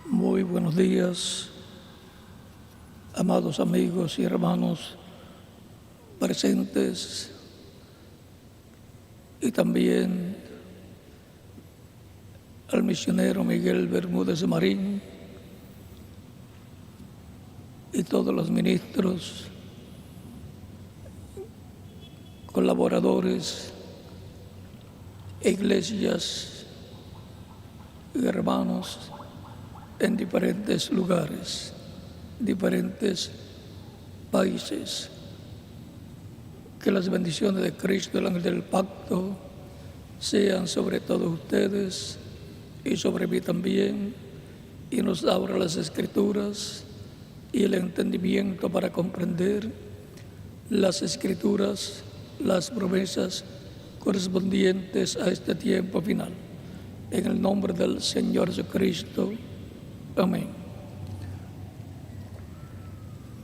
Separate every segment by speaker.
Speaker 1: Muy buenos días, amados amigos y hermanos presentes, y también al misionero Miguel Bermúdez de Marín y todos los ministros, colaboradores, iglesias y hermanos en diferentes lugares, diferentes países. Que las bendiciones de Cristo, el ángel del pacto, sean sobre todos ustedes y sobre mí también, y nos abra las Escrituras y el entendimiento para comprender las Escrituras, las promesas correspondientes a este tiempo final. En el nombre del Señor Jesucristo. Amén.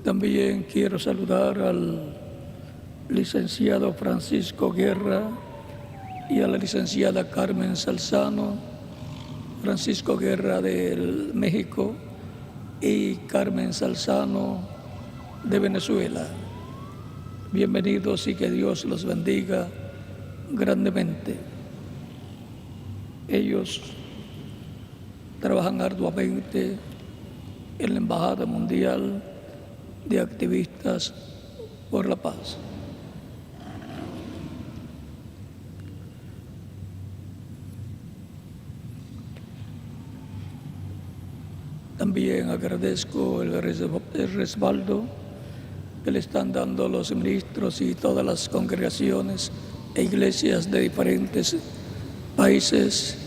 Speaker 1: También quiero saludar al licenciado Francisco Guerra y a la licenciada Carmen Salzano. Francisco Guerra de México y Carmen Salzano de Venezuela. Bienvenidos y que Dios los bendiga grandemente. Ellos trabajan arduamente en la Embajada Mundial de Activistas por la Paz. También agradezco el respaldo que le están dando los ministros y todas las congregaciones e iglesias de diferentes países,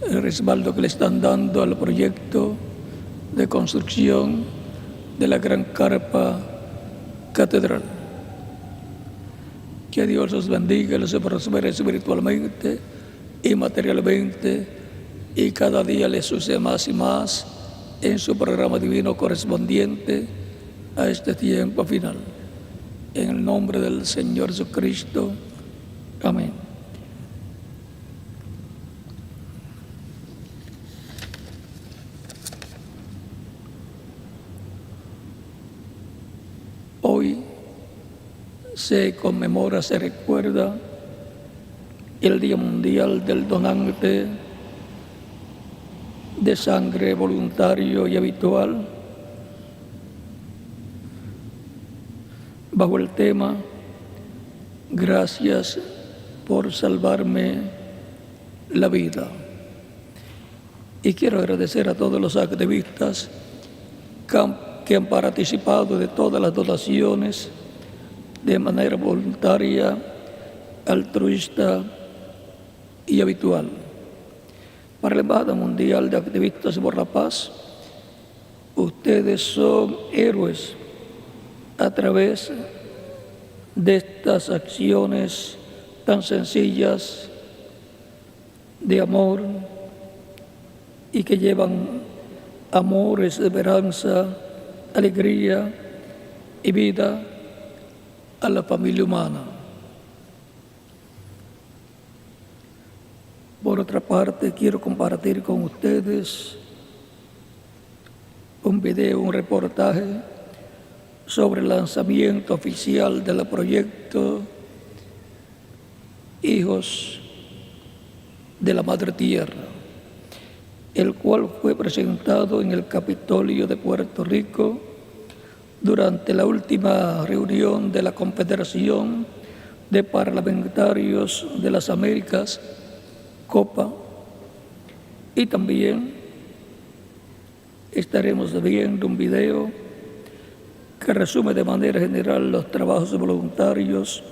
Speaker 1: el respaldo que le están dando al proyecto de construcción de la gran carpa catedral. Que Dios los bendiga y los prospere espiritualmente y materialmente, y cada día les use más y más en su programa divino correspondiente a este tiempo final. En el nombre del Señor Jesucristo. Amén. Hoy se conmemora, se recuerda el Día Mundial del Donante de Sangre voluntario y habitual, bajo el tema Gracias por salvarme la vida. Y quiero agradecer a todos los activistas que han participado de todas las donaciones de manera voluntaria, altruista y habitual. Para la Embajada Mundial de Activistas por la Paz, ustedes son héroes a través de estas acciones tan sencillas de amor y que llevan amor, esperanza, alegría y vida a la familia humana. Por otra parte, quiero compartir con ustedes un video, un reportaje sobre el lanzamiento oficial del proyecto Hijos de la Madre Tierra, el cual fue presentado en el Capitolio de Puerto Rico durante la última reunión de la Confederación de Parlamentarios de las Américas, COPA, y también estaremos viendo un video que resume de manera general los trabajos voluntarios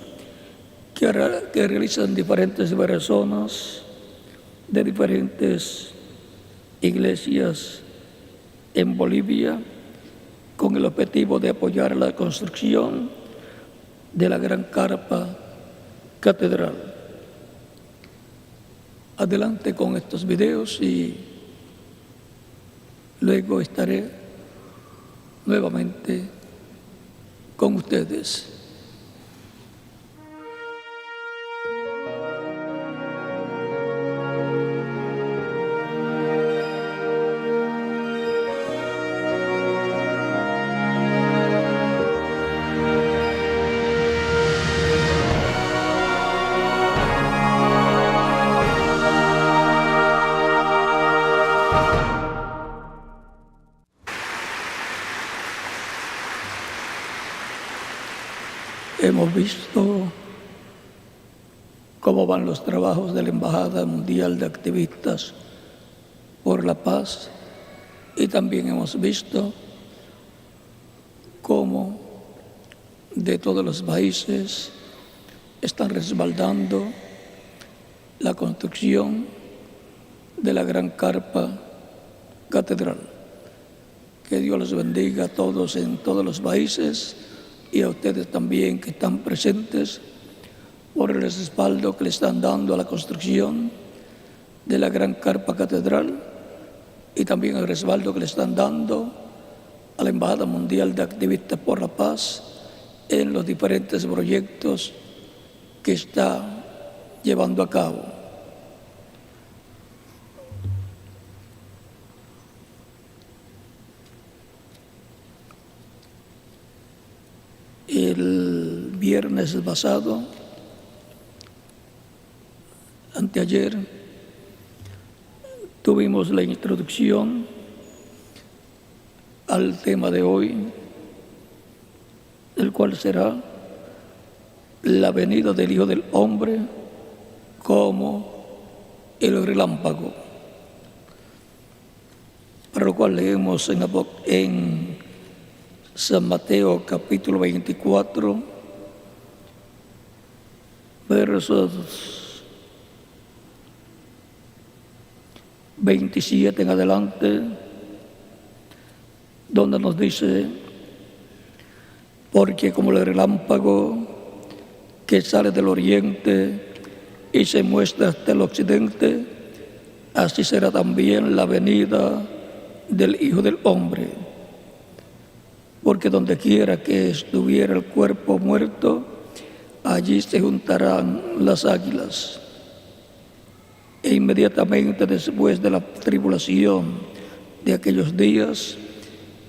Speaker 1: que realizan diferentes personas de diferentes iglesias en Bolivia, con el objetivo de apoyar la construcción de la gran carpa catedral. Adelante con estos videos y luego estaré nuevamente con ustedes. hemos visto cómo van los trabajos de la Embajada Mundial de Activistas por la Paz y también hemos visto cómo de todos los países están respaldando la construcción de la gran carpa catedral. Que Dios los bendiga a todos en todos los países y a ustedes también que están presentes por el respaldo que le están dando a la construcción de la gran carpa catedral y también el respaldo que le están dando a la Embajada Mundial de Activistas por la Paz en los diferentes proyectos que está llevando a cabo. El viernes pasado, anteayer, tuvimos la introducción al tema de hoy, el cual será la venida del Hijo del Hombre como el relámpago, para lo cual leemos en San Mateo capítulo 24, versos 27 en adelante, donde nos dice: porque como el relámpago que sale del oriente y se muestra hasta el occidente, así será también la venida del Hijo del Hombre. Porque donde quiera que estuviera el cuerpo muerto, allí se juntarán las águilas. E inmediatamente después de la tribulación de aquellos días,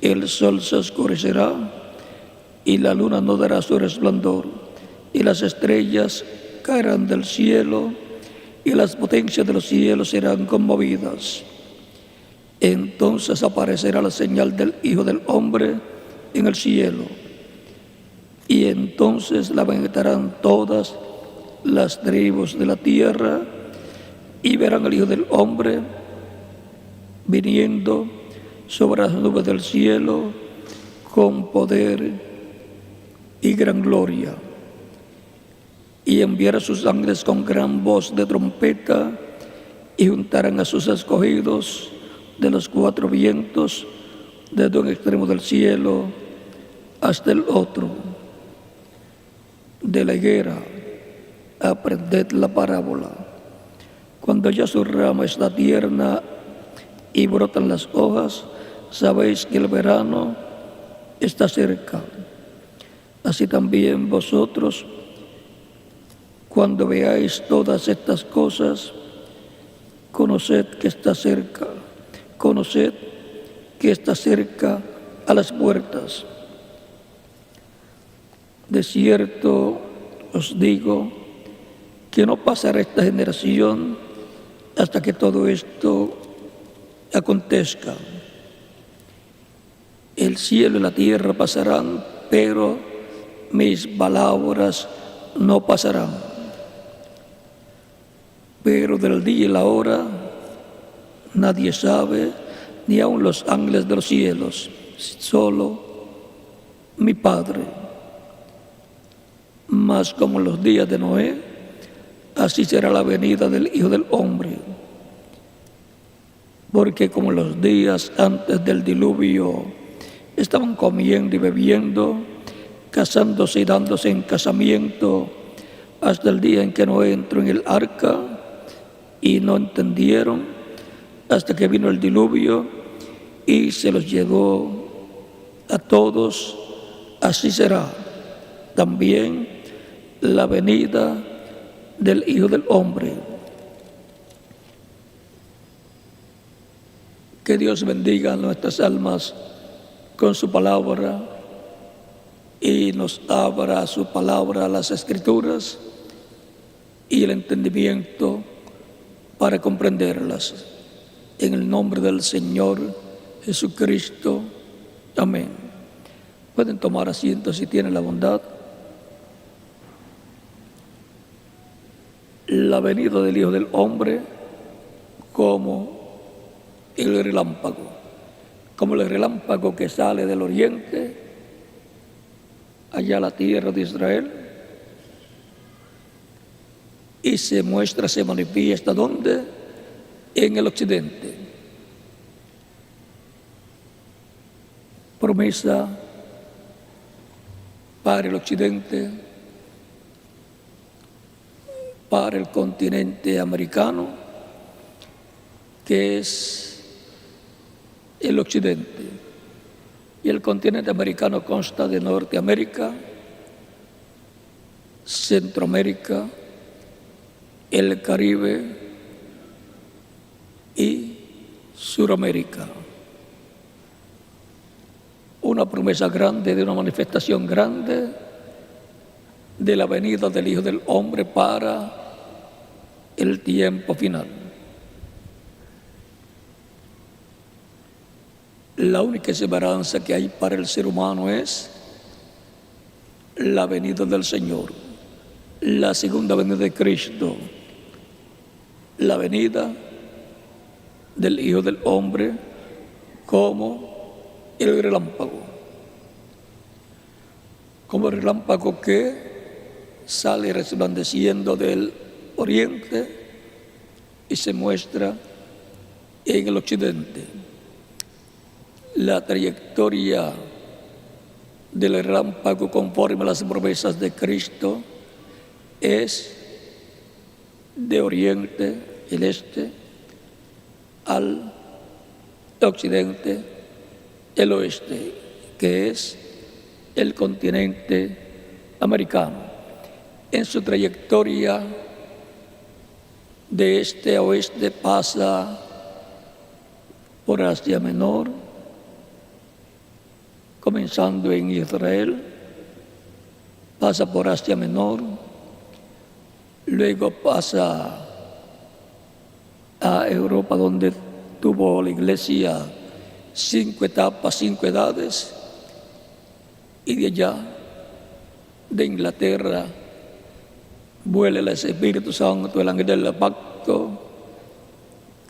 Speaker 1: el sol se oscurecerá y la luna no dará su resplandor, y las estrellas caerán del cielo, y las potencias de los cielos serán conmovidas. Entonces aparecerá la señal del Hijo del Hombre en el cielo, y entonces la lamentarán todas las tribus de la tierra, y verán al Hijo del Hombre viniendo sobre las nubes del cielo con poder y gran gloria, y enviará a sus ángeles con gran voz de trompeta, y juntarán a sus escogidos de los cuatro vientos, desde un extremo del cielo hasta el otro. De la higuera aprended la parábola. Cuando ya su rama está tierna y brotan las hojas, sabéis que el verano está cerca. Así también vosotros, cuando veáis todas estas cosas, conoced que está cerca a las puertas. De cierto os digo que no pasará esta generación hasta que todo esto acontezca. El cielo y la tierra pasarán, pero mis palabras no pasarán. Pero del día y la hora nadie sabe, ni aun los ángeles de los cielos, solo mi Padre. Mas como en los días de Noé, así será la venida del Hijo del Hombre. Porque como en los días antes del diluvio estaban comiendo y bebiendo, casándose y dándose en casamiento, hasta el día en que Noé entró en el arca, y no entendieron hasta que vino el diluvio y se los llevó a todos, así será también la venida del Hijo del Hombre. Que Dios bendiga nuestras almas con su palabra y nos abra su palabra, las Escrituras y el entendimiento para comprenderlas. En el nombre del Señor Jesucristo. Amén. Pueden tomar asiento si tienen la bondad. la venida del Hijo del Hombre como el relámpago que sale del oriente allá a la tierra de Israel y se manifiesta ¿dónde? En el occidente. Promesa para el occidente, para el continente americano, que es el occidente. Y el continente americano consta de Norteamérica, Centroamérica, el Caribe y Suramérica. Una promesa grande de una manifestación grande de la venida del Hijo del Hombre para el tiempo final. La única esperanza que hay para el ser humano es la venida del Señor, la segunda venida de Cristo, la venida del Hijo del Hombre como el relámpago que sale resplandeciendo del oriente y se muestra en el occidente. La trayectoria del relámpago conforme a las promesas de Cristo es de oriente, el este, al occidente, el oeste, que es el continente americano. En su trayectoria de este a oeste pasa por Asia Menor, comenzando en Israel, pasa por Asia Menor, luego pasa a Europa, donde tuvo la iglesia 5 etapas, 5 edades, y de allá, de Inglaterra, vuela el Espíritu Santo, el ángel del pacto.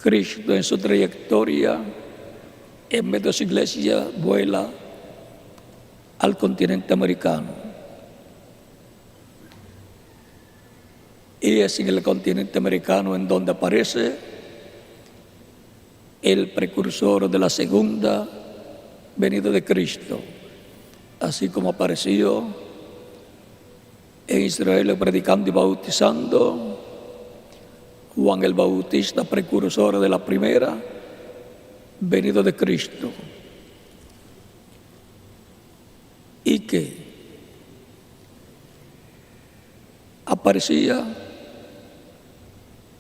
Speaker 1: Cristo en su trayectoria, en medio de su iglesia, vuela al continente americano. Y es en el continente americano en donde aparece el precursor de la segunda venida de Cristo, así como apareció en Israel predicando y bautizando Juan el Bautista, precursor de la primera venida de Cristo, y que aparecía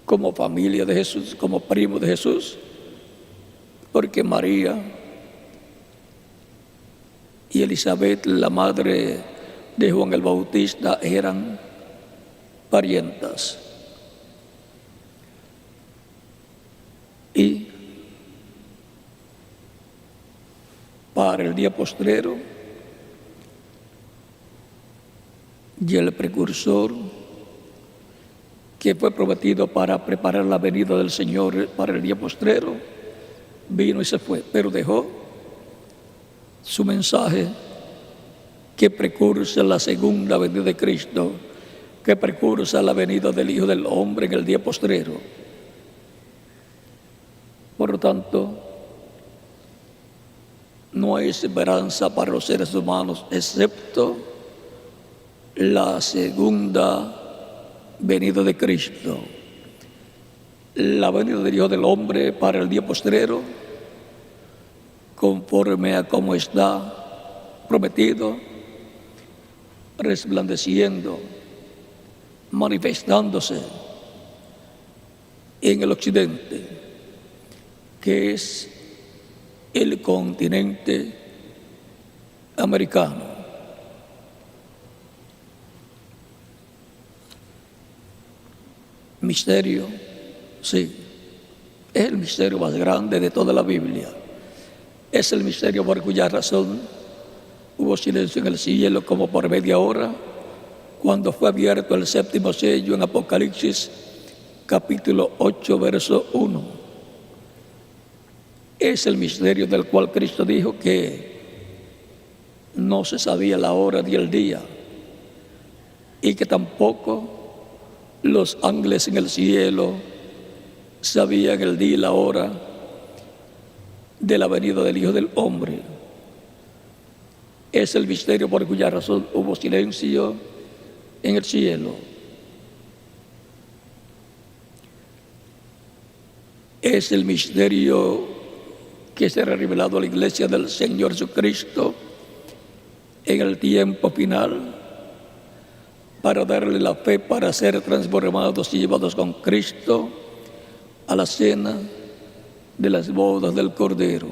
Speaker 1: como familia de Jesús, como primo de Jesús, porque María y Elizabeth, la madre de Juan el Bautista, eran parientas. Y para el día postrero, y el precursor que fue prometido para preparar la venida del Señor para el día postrero, vino y se fue, pero dejó su mensaje que precursa la segunda venida de Cristo, que precursa la venida del Hijo del Hombre en el día postrero. Por lo tanto, no hay esperanza para los seres humanos excepto la segunda venida de Cristo, la venida del Hijo del Hombre para el día postrero, conforme a como está prometido, resplandeciendo, manifestándose en el occidente, que es el continente americano. Misterio, sí, es el misterio más grande de toda la Biblia. Es el misterio por cuya razón hubo silencio en el cielo como por media hora, cuando fue abierto el séptimo sello en Apocalipsis capítulo 8, verso 1. Es el misterio del cual Cristo dijo que no se sabía la hora ni el día, y que tampoco los ángeles en el cielo sabían el día y la hora de la venida del Hijo del Hombre. Es el misterio por cuya razón hubo silencio en el cielo. Es el misterio que será revelado a la iglesia del Señor Jesucristo en el tiempo final, para darle la fe para ser transformados y llevados con Cristo a la cena de las bodas del Cordero.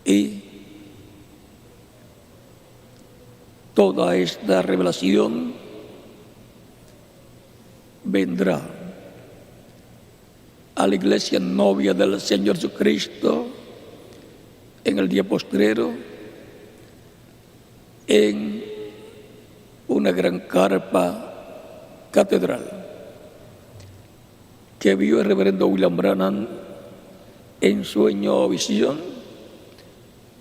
Speaker 1: Y toda esta revelación vendrá a la iglesia novia del Señor Jesucristo en el día postrero, en una gran carpa catedral que vio el reverendo William Branham en sueño o visión,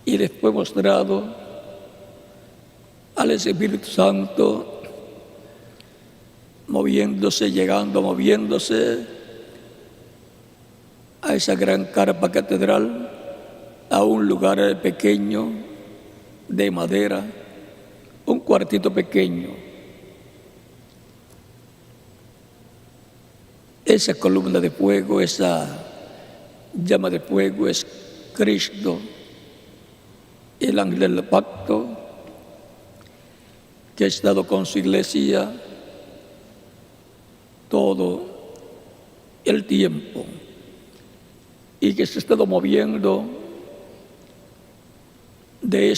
Speaker 1: y después mostrado al Espíritu Santo moviéndose a esa gran carpa catedral, a un lugar pequeño de madera, un cuartito pequeño. Esa columna de fuego, esa llama de fuego es Cristo, el ángel del pacto, que ha estado con su iglesia todo el tiempo y que se ha estado moviendo del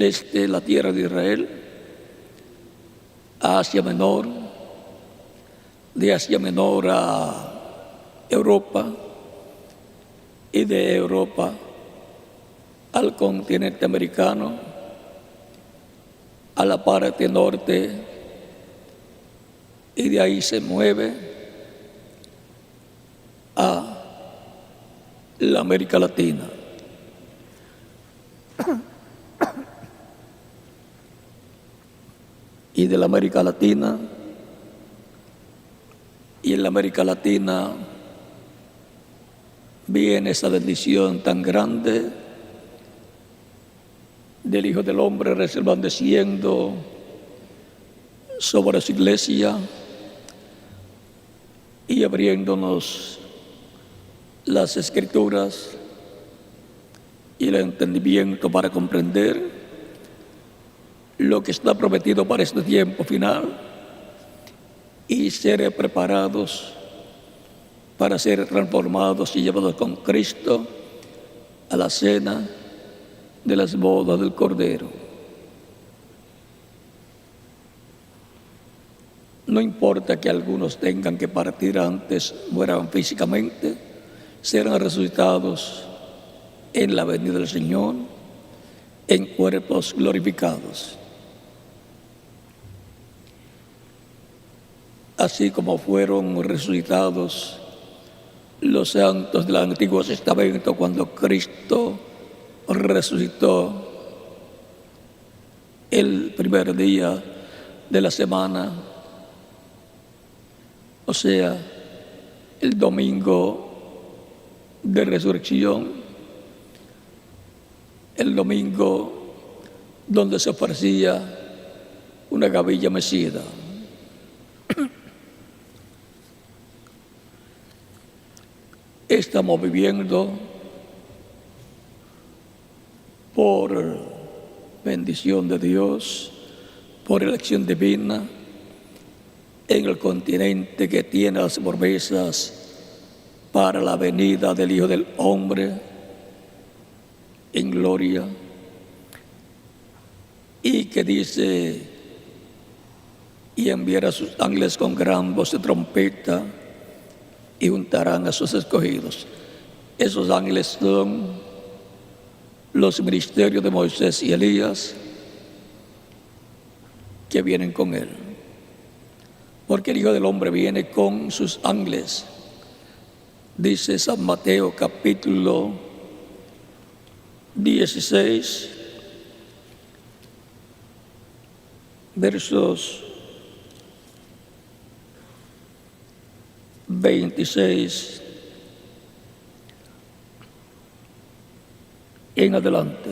Speaker 1: este, la tierra de Israel, a Asia Menor, de Asia Menor a Europa, y de Europa al continente americano, a la parte norte, y de ahí se mueve a la América Latina. Y de la América Latina, y en la América Latina viene esa bendición tan grande del Hijo del Hombre resplandeciendo sobre su iglesia y abriéndonos las Escrituras y el entendimiento para comprender lo que está prometido para este tiempo final y ser preparados para ser transformados y llevados con Cristo a la cena de las bodas del Cordero. No importa que algunos tengan que partir antes, mueran físicamente, serán resucitados en la venida del Señor en cuerpos glorificados. Así como fueron resucitados los santos del Antiguo Testamento cuando Cristo resucitó el primer día de la semana, o sea, el domingo de resurrección, el domingo donde se ofrecía una gavilla mecida. Estamos viviendo por bendición de Dios, por elección divina, en el continente que tiene las promesas para la venida del Hijo del Hombre en gloria, y que dice: y enviará a sus ángeles con gran voz de trompeta y juntarán a sus escogidos. Esos ángeles son los ministerios de Moisés y Elías que vienen con él. porque el Hijo del Hombre viene con sus ángeles. Dice San Mateo capítulo 16, versos 26 en adelante.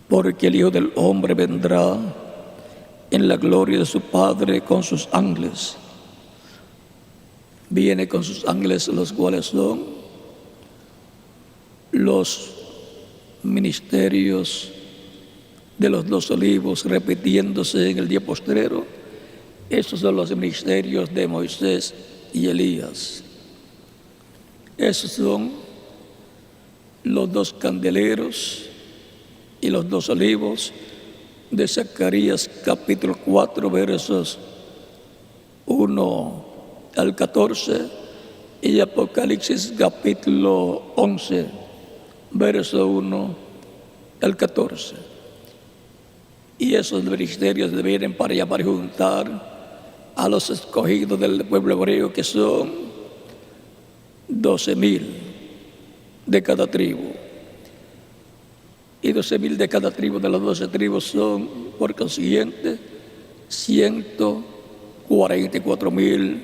Speaker 1: Porque el Hijo del Hombre vendrá en la gloria de su Padre con sus ángeles. Viene con sus ángeles, los cuales son los ministerios de los 2 olivos repitiéndose en el día postrero. Esos son los ministerios de Moisés y Elías. Esos son los 2 candeleros y los 2 olivos de Zacarías capítulo 4, versos 1 al 14, y Apocalipsis capítulo 11, verso 1 al 14. Y esos ministerios vienen para llamar y juntar a los escogidos del pueblo hebreo, que son 12,000 de cada tribu. Y 12,000 de cada tribu, de las 12 tribus, son, por consiguiente, 144,000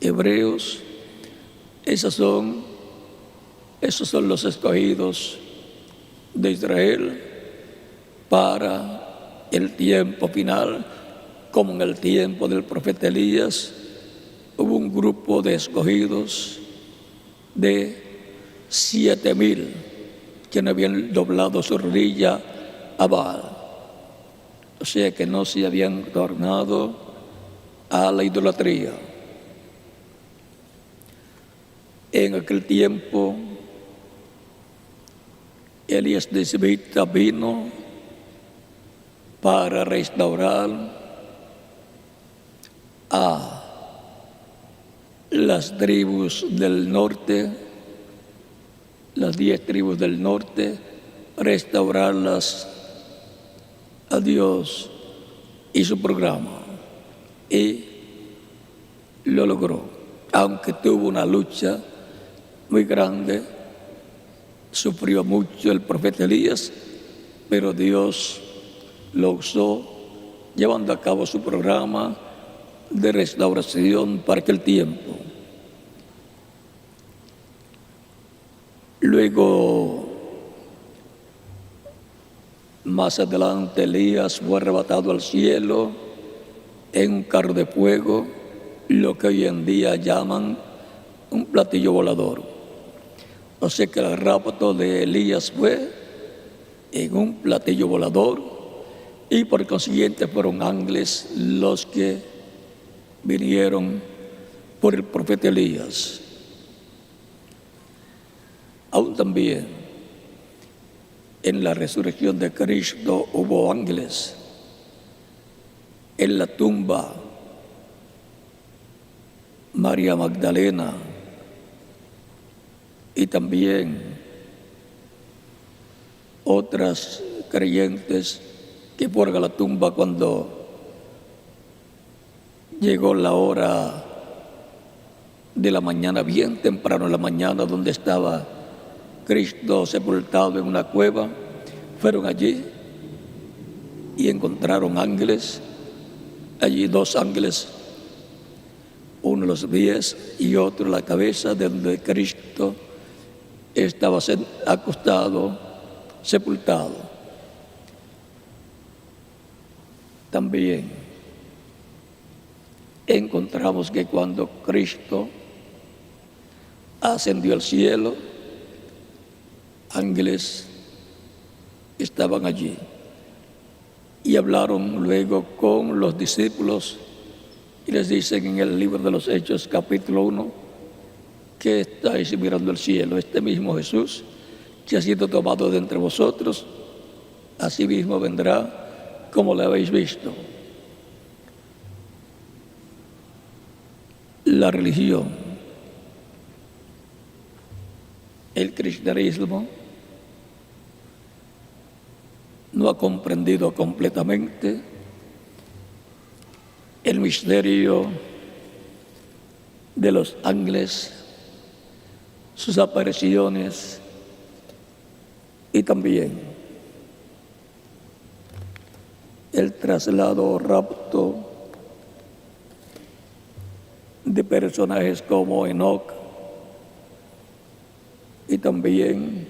Speaker 1: hebreos. Esos son los escogidos de Israel para el tiempo final. Como en el tiempo del profeta Elías, hubo un grupo de escogidos de 7,000 que no habían doblado su rodilla a Baal, o sea que no se habían tornado a la idolatría. En aquel tiempo, Elías de Isbita vino para restaurar a las tribus del norte, las 10 tribus del norte, restaurarlas a Dios y su programa. Y lo logró, aunque tuvo una lucha muy grande, sufrió mucho el profeta Elías, pero Dios lo usó llevando a cabo su programa de restauración para aquel tiempo. Luego, más adelante, Elías fue arrebatado al cielo en un carro de fuego, lo que hoy en día llaman un platillo volador. O sea que el rapto de Elías fue en un platillo volador, y por consiguiente fueron ángeles los que vinieron por el profeta Elías. Aún también en la resurrección de Cristo hubo ángeles. En la tumba, María Magdalena y también otras creyentes que fueron a la tumba cuando llegó la hora de la mañana, bien temprano en la mañana, donde estaba Cristo sepultado en una cueva. Fueron allí y encontraron ángeles. Allí 2 ángeles, uno los pies y otro la cabeza, de donde Cristo estaba acostado, sepultado. También encontramos que cuando Cristo ascendió al cielo, ángeles estaban allí y hablaron luego con los discípulos, y les dicen en el libro de los Hechos capítulo 1 que estáis mirando al cielo. Este mismo Jesús que ha sido tomado de entre vosotros, así mismo vendrá como lo habéis visto. La religión, el cristianismo, no ha comprendido completamente el misterio de los ángeles, sus apariciones y también el traslado o rapto de personajes como Enoc y también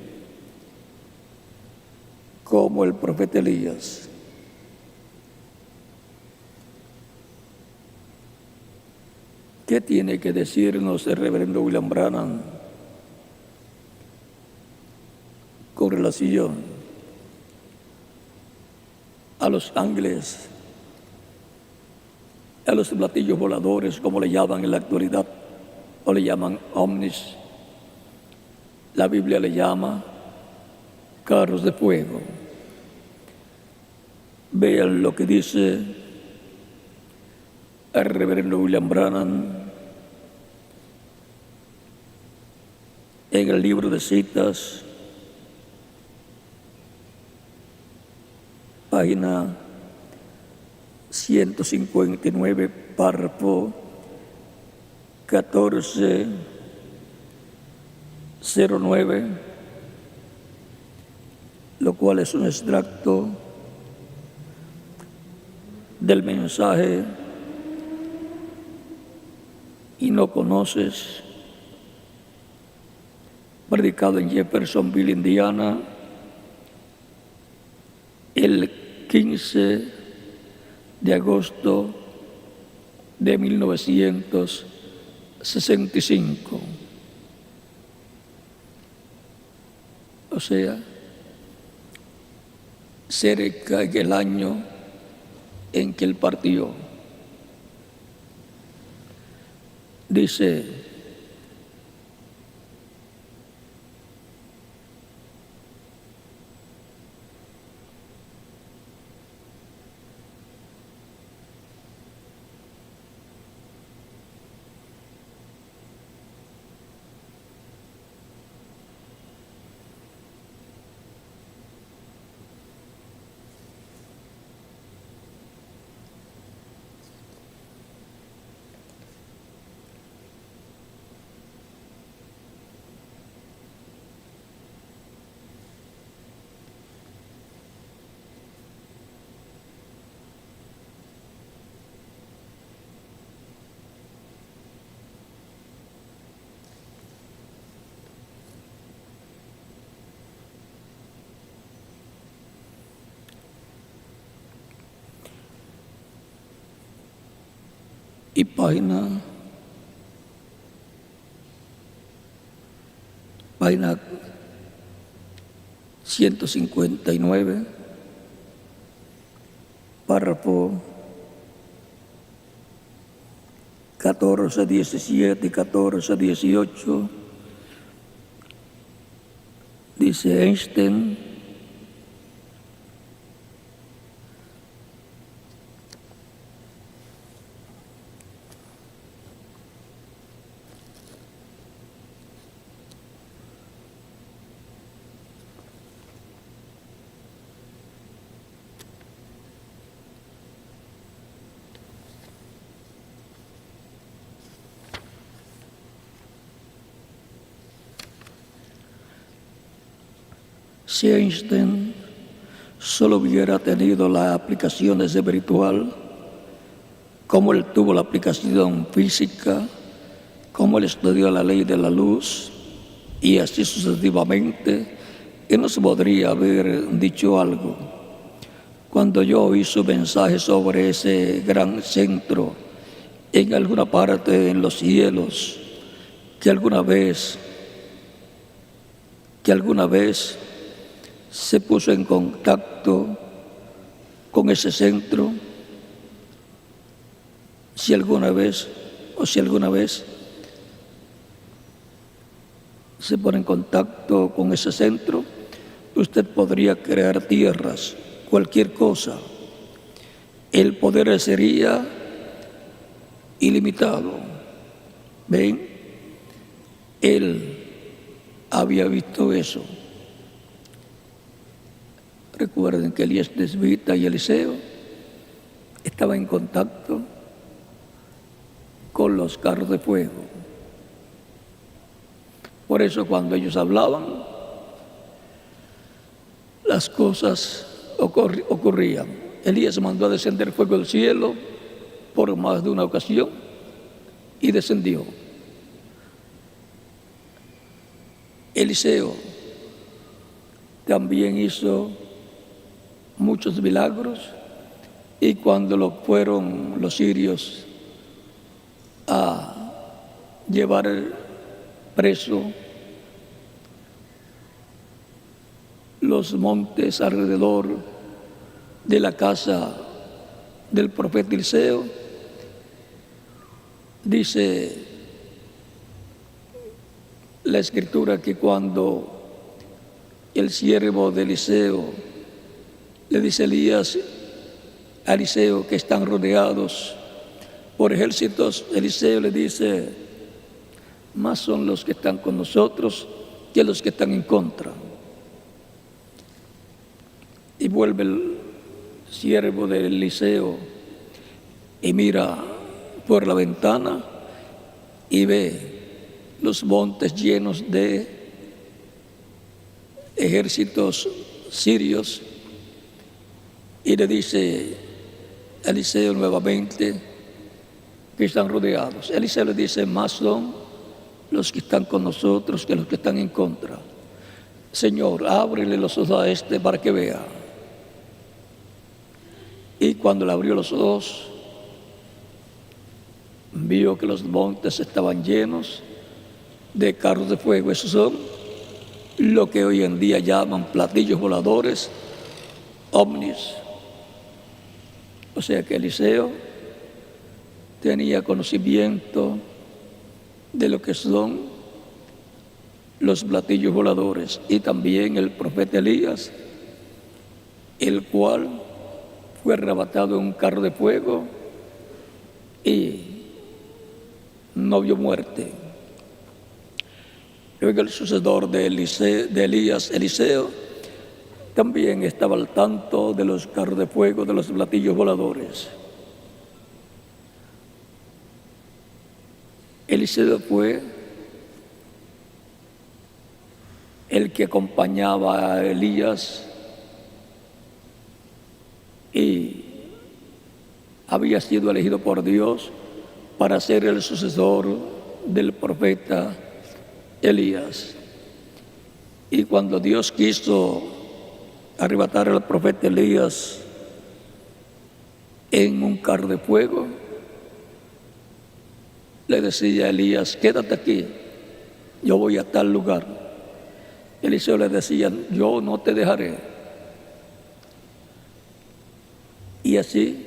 Speaker 1: como el profeta Elías. ¿Qué tiene que decirnos el reverendo William Branham con relación a los ángeles, a los platillos voladores, como le llaman en la actualidad, o le llaman ovnis? La Biblia le llama carros de fuego. Vean lo que dice el reverendo William Branham en el libro de citas, página 159, párrafo 1409, lo cual es un extracto del mensaje "Y no conoces", predicado en Jeffersonville, Indiana, el 15 de agosto de 1965. O sea, cerca del año en que él partió. Dice: y página 159, párrafo 1417 y 1418, dice Einstein: si Einstein solo hubiera tenido la aplicación espiritual, como él tuvo la aplicación física, como él estudió la ley de la luz, y así sucesivamente, él nos podría haber dicho algo. Cuando yo oí su mensaje sobre ese gran centro en alguna parte en los cielos, que alguna vez se puso en contacto con ese centro, si alguna vez se pone en contacto con ese centro, usted podría crear tierras, cualquier cosa. El poder sería ilimitado. ¿Ven? Él había visto eso. Recuerden que Elías Desvita y Eliseo estaban en contacto con los carros de fuego. Por eso cuando ellos hablaban, las cosas ocurrían. Elías mandó a descender fuego del cielo por más de una ocasión y descendió. Eliseo también hizo muchos milagros, y cuando lo fueron los sirios a llevar preso los montes alrededor de la casa del profeta Eliseo, dice la Escritura que cuando el siervo de Eliseo le dice a Eliseo que están rodeados por ejércitos, Eliseo le dice: más son los que están con nosotros que los que están en contra. Y vuelve el siervo de Eliseo y mira por la ventana y ve los montes llenos de ejércitos sirios, y le dice a Eliseo nuevamente que están rodeados. Eliseo le dice: más son los que están con nosotros que los que están en contra. Señor, ábrele los ojos a este para que vea. Y cuando le abrió los ojos, vio que los montes estaban llenos de carros de fuego. Esos son lo que hoy en día llaman platillos voladores, ovnis. O sea que Eliseo tenía conocimiento de lo que son los platillos voladores, y también el profeta Elías, el cual fue arrebatado en un carro de fuego y no vio muerte. Luego el sucesor de Elías, Eliseo, también estaba al tanto de los carros de fuego, de los platillos voladores. Eliseo fue el que acompañaba a Elías y había sido elegido por Dios para ser el sucesor del profeta Elías. Y cuando Dios quiso arrebatar al profeta Elías en un carro de fuego, le decía a Elías: quédate aquí, yo voy a tal lugar. Eliseo le decía: yo no te dejaré. Y así,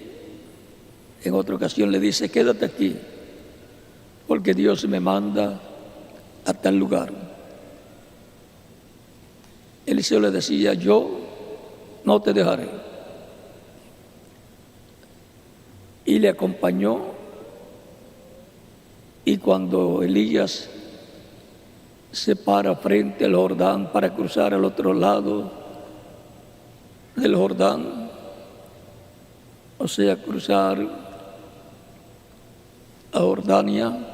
Speaker 1: en otra ocasión le dice: quédate aquí, porque Dios me manda a tal lugar. Eliseo le decía: yo no te dejaré. Y le acompañó, y cuando Elías se para frente al Jordán para cruzar al otro lado del Jordán, o sea, cruzar a Jordania,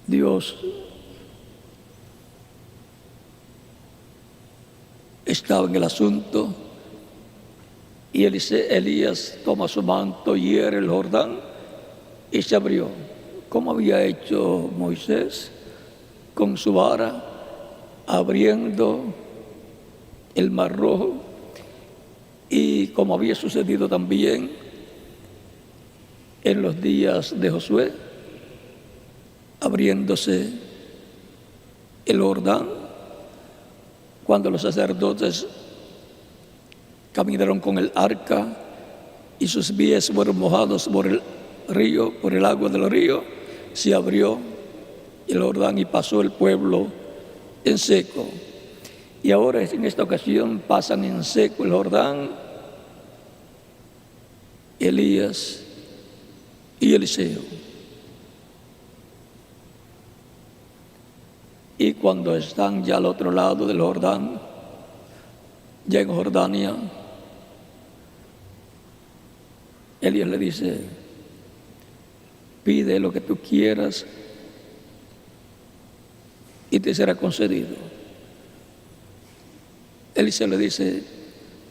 Speaker 1: Dios estaba en el asunto, y Elías toma su manto, hiere el Jordán y se abrió, como había hecho Moisés con su vara, abriendo el Mar Rojo, y como había sucedido también en los días de Josué, abriéndose el Jordán, cuando los sacerdotes caminaron con el arca y sus pies fueron mojados por el río, por el agua del río, se abrió el Jordán y pasó el pueblo en seco. Y ahora en esta ocasión pasan en seco el Jordán Elías y Eliseo. Y cuando están ya al otro lado del Jordán, ya en Jordania, Elías le dice: pide lo que tú quieras y te será concedido. Eliseo le dice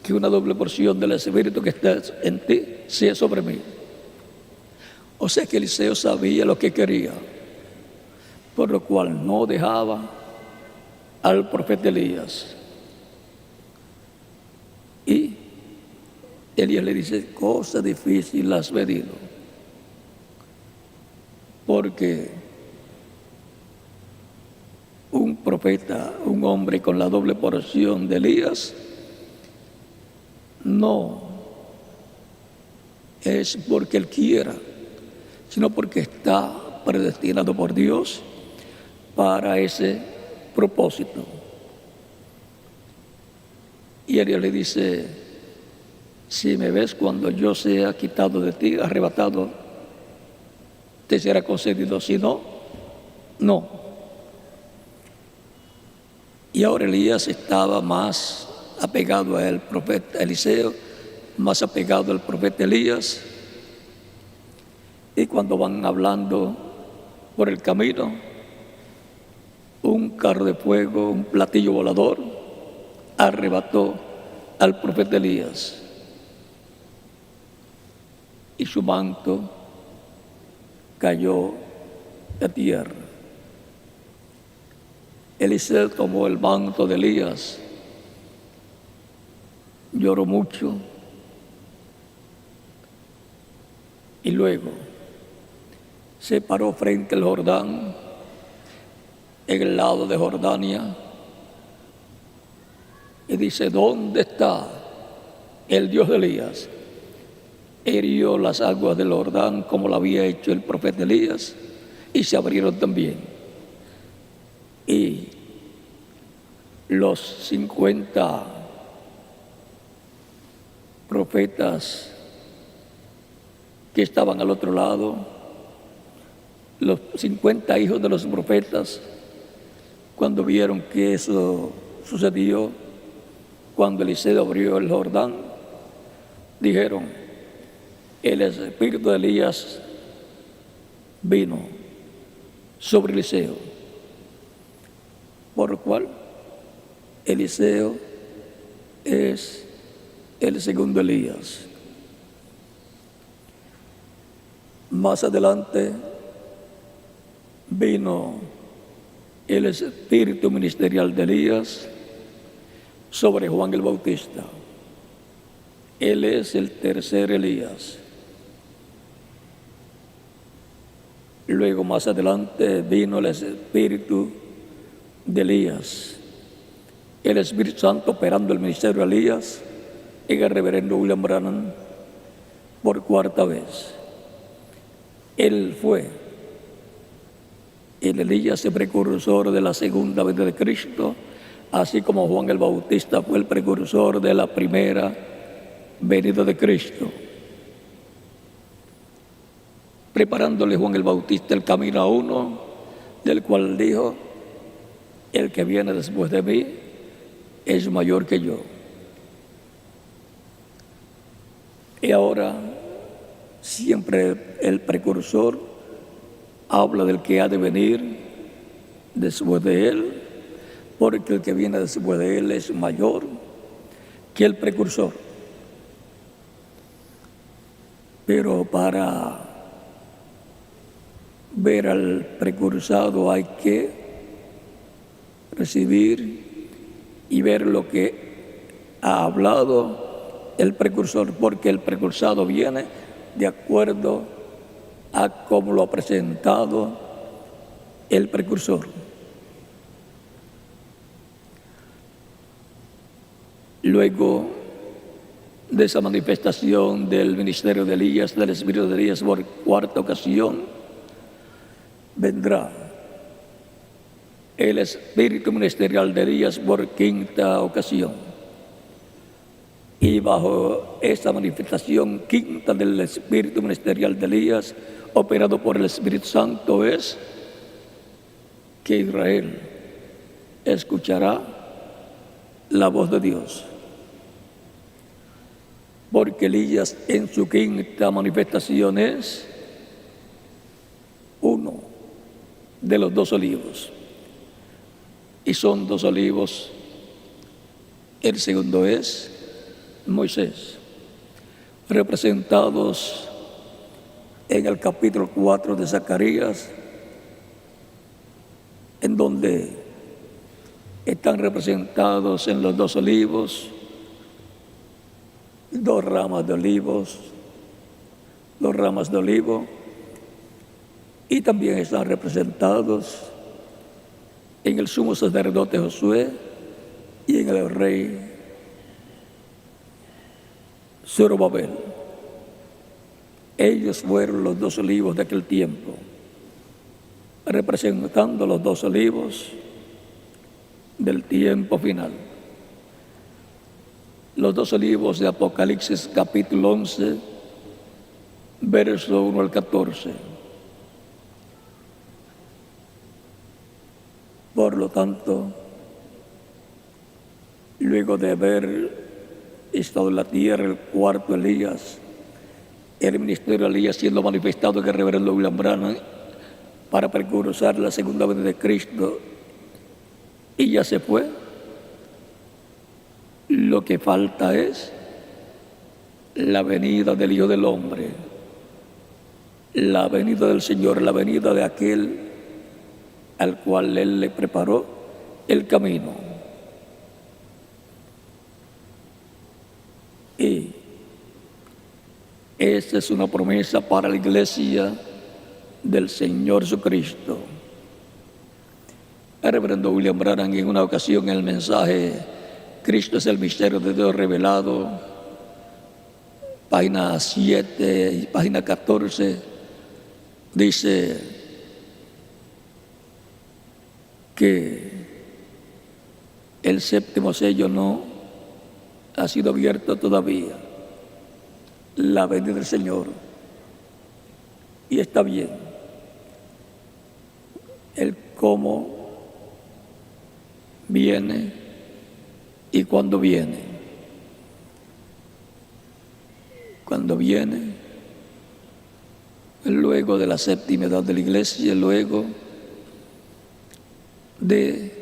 Speaker 1: que una doble porción del Espíritu que está en ti sea sobre mí. O sea que Eliseo sabía lo que quería, por lo cual no dejaba al profeta Elías. Y Elías le dice, cosa difícil has pedido, porque un profeta, un hombre con la doble porción de Elías, no es porque él quiera, sino porque está predestinado por Dios para ese propósito. Y Elías le dice, si me ves cuando yo sea quitado de ti, arrebatado, te será concedido, si no, no. Y ahora Elías estaba más apegado al profeta Eliseo, más apegado al profeta Elías. Y cuando van hablando por el camino, un carro de fuego, un platillo volador, arrebató al profeta Elías. Y su manto cayó a tierra. Eliseo tomó el manto de Elías, lloró mucho y luego se paró frente al Jordán, en el lado de Jordania, y dice, ¿dónde está el Dios de Elías? Hirió las aguas del Jordán como lo había hecho el profeta Elías, y se abrieron también. Y los 50 profetas que estaban al otro lado, los 50 hijos de los profetas, cuando vieron que eso sucedió, cuando Eliseo abrió el Jordán, dijeron, el espíritu de Elías vino sobre Eliseo, por lo cual Eliseo es el segundo Elías. Más adelante vino el espíritu ministerial de Elías sobre Juan el Bautista. Él es el tercer Elías. Luego más adelante vino el espíritu de Elías, el Espíritu Santo operando el ministerio de Elías en el reverendo William Branham por cuarta vez. Él fue el Elías, el precursor de la segunda venida de Cristo, así como Juan el Bautista fue el precursor de la primera venida de Cristo, preparándole Juan el Bautista el camino a uno, del cual dijo, el que viene después de mí es mayor que yo. Y ahora siempre el precursor habla del que ha de venir después de él, porque el que viene después de él es mayor que el precursor. Pero para ver al precursado hay que recibir y ver lo que ha hablado el precursor, porque el precursado viene de acuerdo a cómo lo ha presentado el precursor. Luego de esa manifestación del ministerio de Elías, del espíritu de Elías por cuarta ocasión, vendrá el espíritu ministerial de Elías por quinta ocasión. Y bajo esta manifestación quinta del espíritu ministerial de Elías, operado por el Espíritu Santo, es que Israel escuchará la voz de Dios. Porque Elías en su quinta manifestación es de los 2 olivos. Y son 2 olivos. El segundo es Moisés, representados en el capítulo 4 de Zacarías, en donde están representados en los 2 olivos, 2 ramas de olivos, 2 ramas de olivo, y también están representados en el sumo sacerdote Josué y en el rey Zorobabel. Ellos fueron los 2 olivos de aquel tiempo, representando los 2 olivos del tiempo final. Los 2 olivos de Apocalipsis capítulo 11, verso 1 al 14. Por lo tanto, luego de haber estado en la tierra el cuarto Elías, el ministerio de Elías siendo manifestado en el reverendo William Branham para precursar la segunda venida de Cristo, y ya se fue. Lo que falta es la venida del Hijo del Hombre, la venida del Señor, la venida de aquel al cual Él le preparó el camino. Y esta es una promesa para la iglesia del Señor Jesucristo. El reverendo William Branham, en una ocasión en el mensaje Cristo es el misterio de Dios revelado, página 7 y página 14, dice que el 7º sello no ha sido abierto todavía, la venida del Señor. Y está bien, el cómo viene y cuándo viene. Cuando viene, luego de la 7ª edad de la iglesia, luego de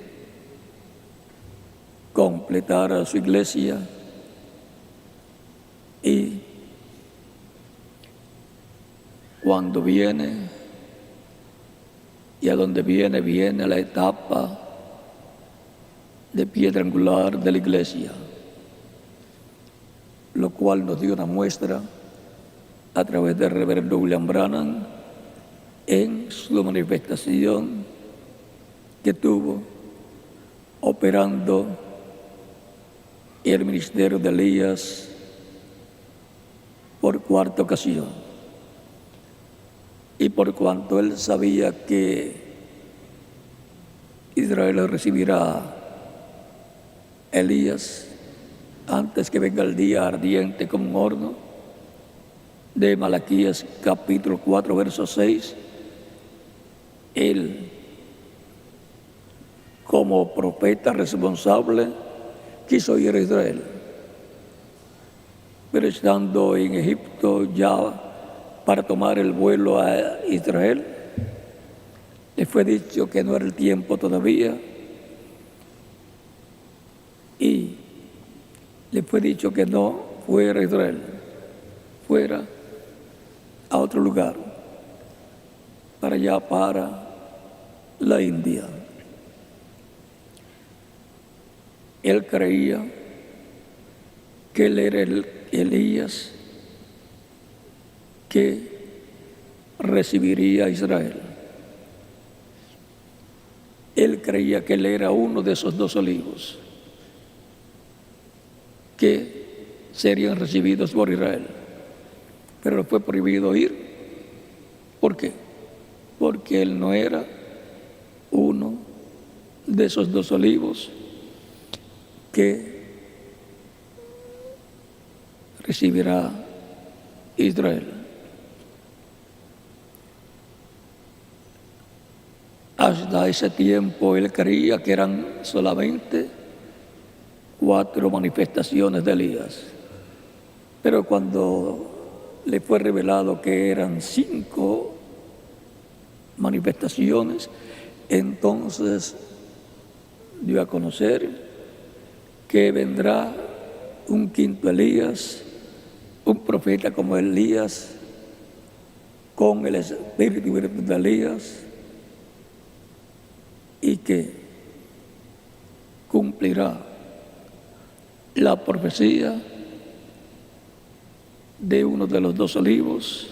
Speaker 1: completar a su iglesia, y cuando viene y a donde viene, viene la etapa de piedra angular de la iglesia, lo cual nos dio una muestra a través del reverendo William Branham en su manifestación que tuvo operando el ministerio de Elías por 4ª ocasión. Y por cuanto él sabía que Israel recibirá a Elías antes que venga el día ardiente como un horno, de Malaquías capítulo 4, verso 6, él, como profeta responsable, quiso ir a Israel. Pero estando en Egipto ya para tomar el vuelo a Israel, le fue dicho que no era el tiempo todavía, y le fue dicho que no fuera a Israel, fuera a otro lugar, para allá, para la India. Él creía que él era el Elías que recibiría a Israel. Él creía que él era uno de esos 2 olivos que serían recibidos por Israel, pero le fue prohibido ir. ¿Por qué? Porque él no era uno de esos 2 olivos que recibirá Israel. Hasta ese tiempo él creía que eran solamente 4 manifestaciones de Elías, pero cuando le fue revelado que eran 5, manifestaciones. Entonces dio a conocer que vendrá un quinto Elías, un profeta como Elías, con el espíritu y virtud de Elías, y que cumplirá la profecía de uno de los dos olivos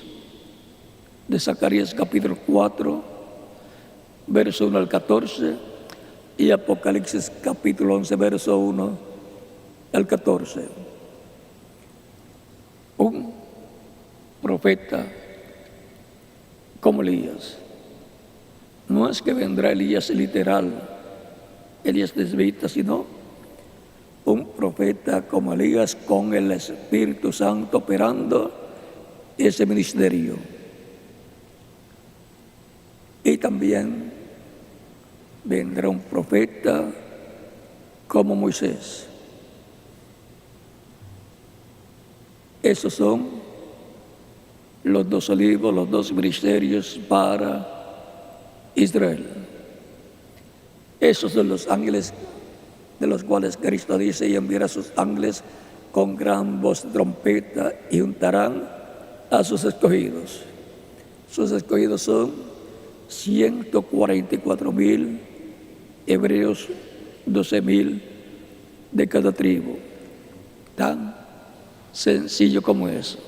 Speaker 1: de Zacarías capítulo 4, verso 1 al 14, y Apocalipsis capítulo 11, verso 1 al 14. Un profeta como Elías. No es que vendrá Elías literal, Elías desvita, sino un profeta como Elías con el Espíritu Santo operando ese ministerio. Y también vendrá un profeta como Moisés. Esos son los dos olivos, los dos ministerios para Israel. Esos son los ángeles de los cuales Cristo dice: y enviará a sus ángeles con gran voz de trompeta y juntarán a sus escogidos. Sus escogidos son 144,000 hebreos, 12,000 de cada tribu. Tan sencillo como eso.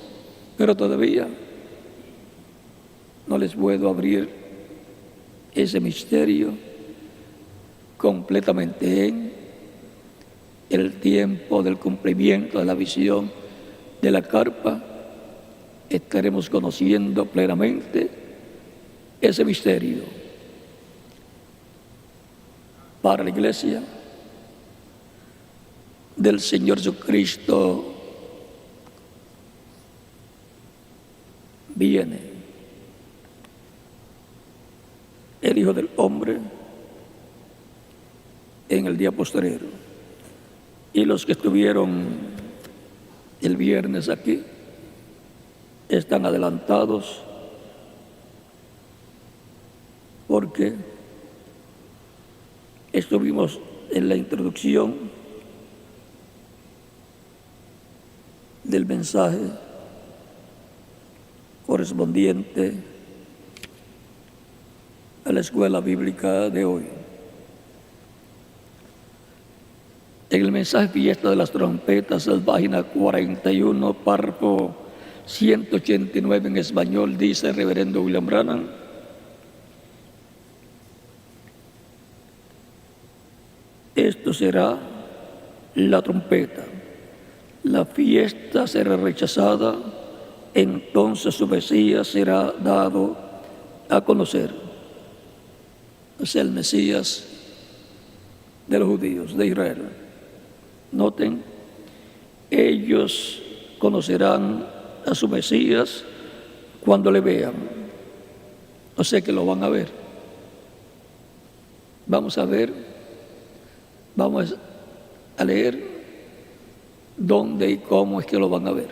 Speaker 1: Pero todavía no les puedo abrir ese misterio completamente. En el tiempo del cumplimiento de la visión de la carpa estaremos conociendo plenamente ese misterio. Para la Iglesia del Señor Jesucristo viene el Hijo del Hombre en el día postrero. Y los que estuvieron el viernes aquí están adelantados, porque estuvimos en la introducción del mensaje correspondiente a la escuela bíblica de hoy. En el mensaje Fiesta de las Trompetas, la página 41, párrafo 189 en español, dice el reverendo William Branham: esto será la trompeta, la fiesta será rechazada, entonces su Mesías será dado a conocer. Es el Mesías de los judíos, de Israel. Noten, ellos conocerán a su Mesías cuando le vean. O sea que lo van a ver. Vamos a ver, vamos a leer dónde y cómo es que lo van a ver.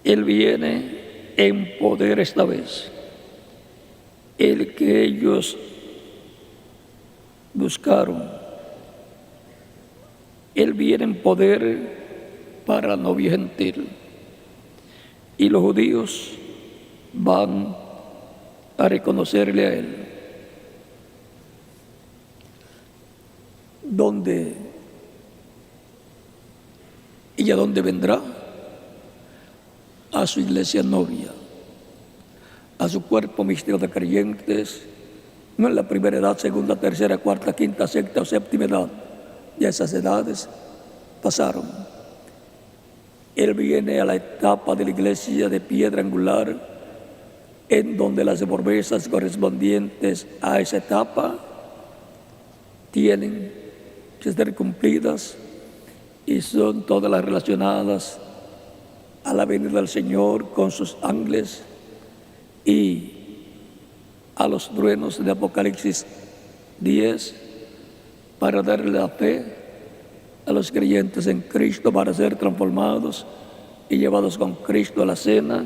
Speaker 1: Él viene en poder esta vez. El que ellos buscaron. Él viene en poder para la novia gentil. Y los judíos van a reconocerle a Él. ¿Dónde? ¿Y a dónde vendrá? A su iglesia novia, a su cuerpo místico de creyentes, no en la primera edad, segunda, tercera, cuarta, quinta, sexta o séptima edad. Ya esas edades pasaron. Él viene a la etapa de la iglesia de piedra angular, en donde las promesas correspondientes a esa etapa tienen que ser cumplidas, y son todas las relacionadas a la venida del Señor con sus ángeles y a los truenos de Apocalipsis 10, para darle la fe a los creyentes en Cristo, para ser transformados y llevados con Cristo a la cena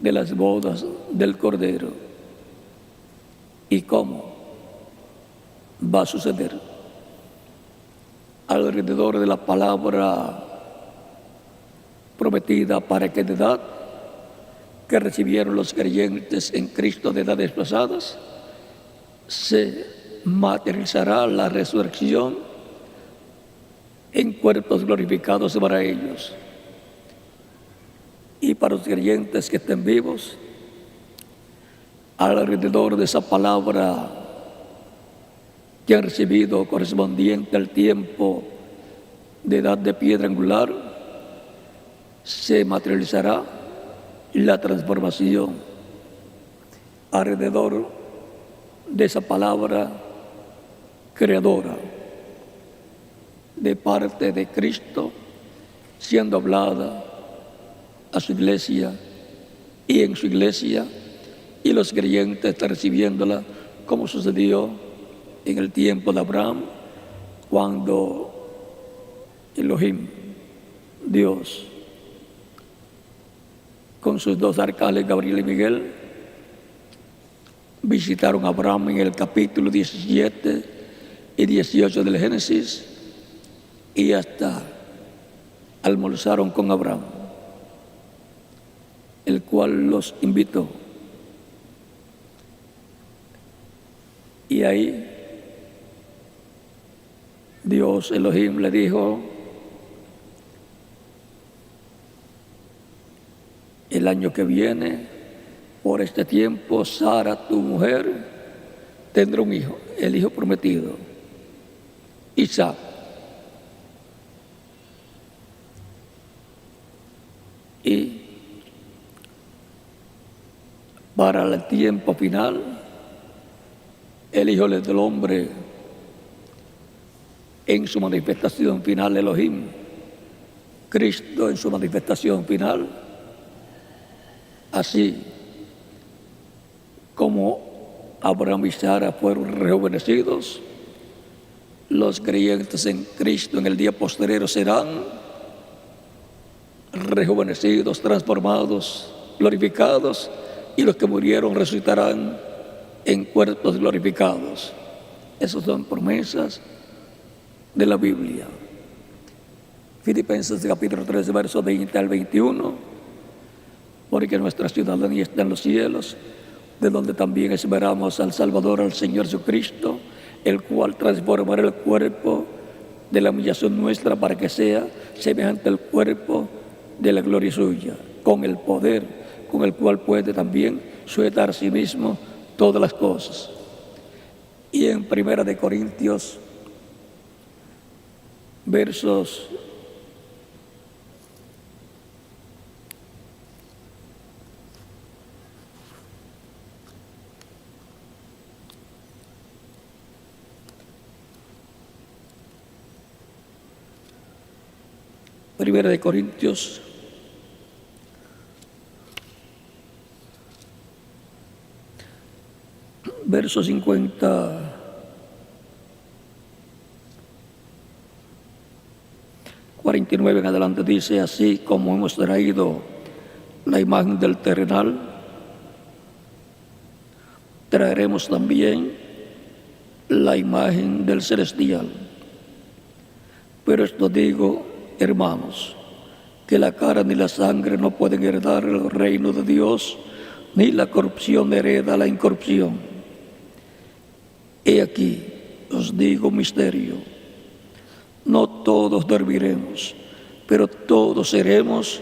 Speaker 1: de las bodas del Cordero. ¿Y cómo va a suceder? Alrededor de la palabra prometida para aquella edad que recibieron los creyentes en Cristo de edades pasadas, se materializará la resurrección en cuerpos glorificados para ellos. Y para los creyentes que estén vivos, alrededor de esa palabra que han recibido correspondiente al tiempo de edad de piedra angular, se materializará la transformación alrededor de esa palabra creadora de parte de Cristo, siendo hablada a su iglesia y en su iglesia, y los creyentes están recibiéndola, como sucedió en el tiempo de Abraham, cuando Elohim, Dios, con sus dos arcángeles Gabriel y Miguel, visitaron a Abraham en el capítulo 17 y 18 del Génesis, y hasta almorzaron con Abraham, el cual los invitó. Y ahí Dios Elohim le dijo: el año que viene, por este tiempo, Sara, tu mujer, tendrá un hijo, el hijo prometido, Isaac. Y para el tiempo final, el Hijo del Hombre, en su manifestación final, Elohim, Cristo en su manifestación final, así como Abraham y Sara fueron rejuvenecidos, los creyentes en Cristo en el día postrero serán rejuvenecidos, transformados, glorificados, y los que murieron resucitarán en cuerpos glorificados. Esas son promesas de la Biblia. Filipenses capítulo 3, versos 20 al 21, porque nuestra ciudadanía está en los cielos, de donde también esperamos al Salvador, al Señor Jesucristo, el cual transformará el cuerpo de la humillación nuestra para que sea semejante al cuerpo de la gloria suya, con el poder con el cual puede también sujetar a sí mismo todas las cosas. Y en 1 Corintios, versos 1 Corintios 50, 49 en adelante dice: así como hemos traído la imagen del terrenal, traeremos también la imagen del celestial. Pero esto digo, hermanos, que la carne y la sangre no pueden heredar el reino de Dios, ni la corrupción hereda la incorrupción. He aquí, os digo un misterio: no todos dormiremos, pero todos seremos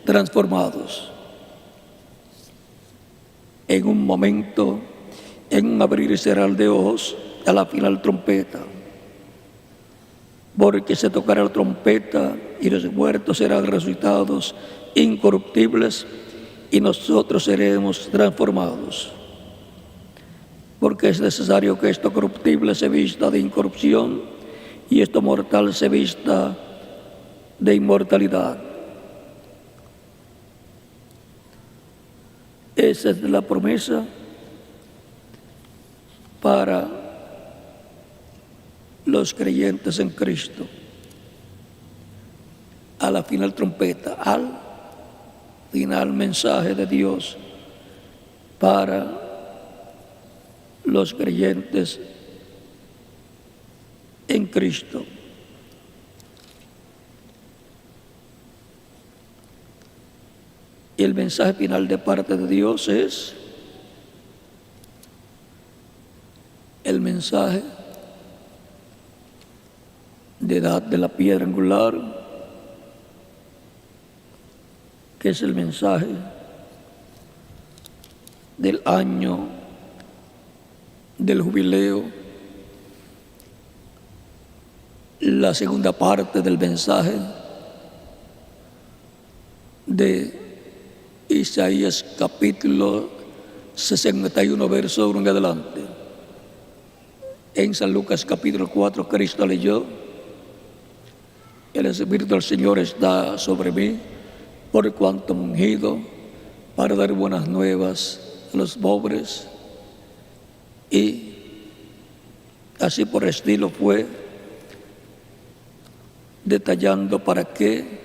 Speaker 1: transformados. En un momento, en un abrir y cerrar de ojos, a la final trompeta. Porque se tocará la trompeta y los muertos serán resucitados incorruptibles, y nosotros seremos transformados. Porque es necesario que esto corruptible se vista de incorrupción y esto mortal se vista de inmortalidad. Esa es la promesa para los creyentes en Cristo. A la final trompeta, al final mensaje de Dios para los creyentes en Cristo. Y el mensaje final de parte de Dios es el mensaje de edad de la piedra angular, que es el mensaje del año del jubileo, la segunda parte del mensaje de Isaías capítulo 61, verso 1 en adelante. En San Lucas capítulo 4, Cristo leyó: el Espíritu del Señor está sobre mí, por cuanto me ha ungido para dar buenas nuevas a los pobres. Y así por estilo fue detallando para qué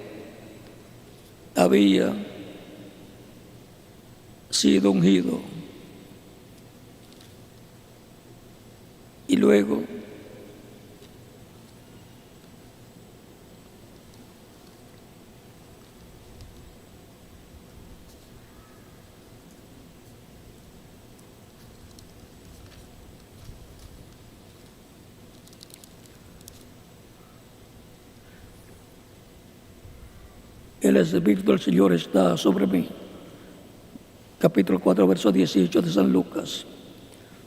Speaker 1: había sido ungido. Y luego el Espíritu del Señor está sobre mí. Capítulo 4, verso 18 de San Lucas.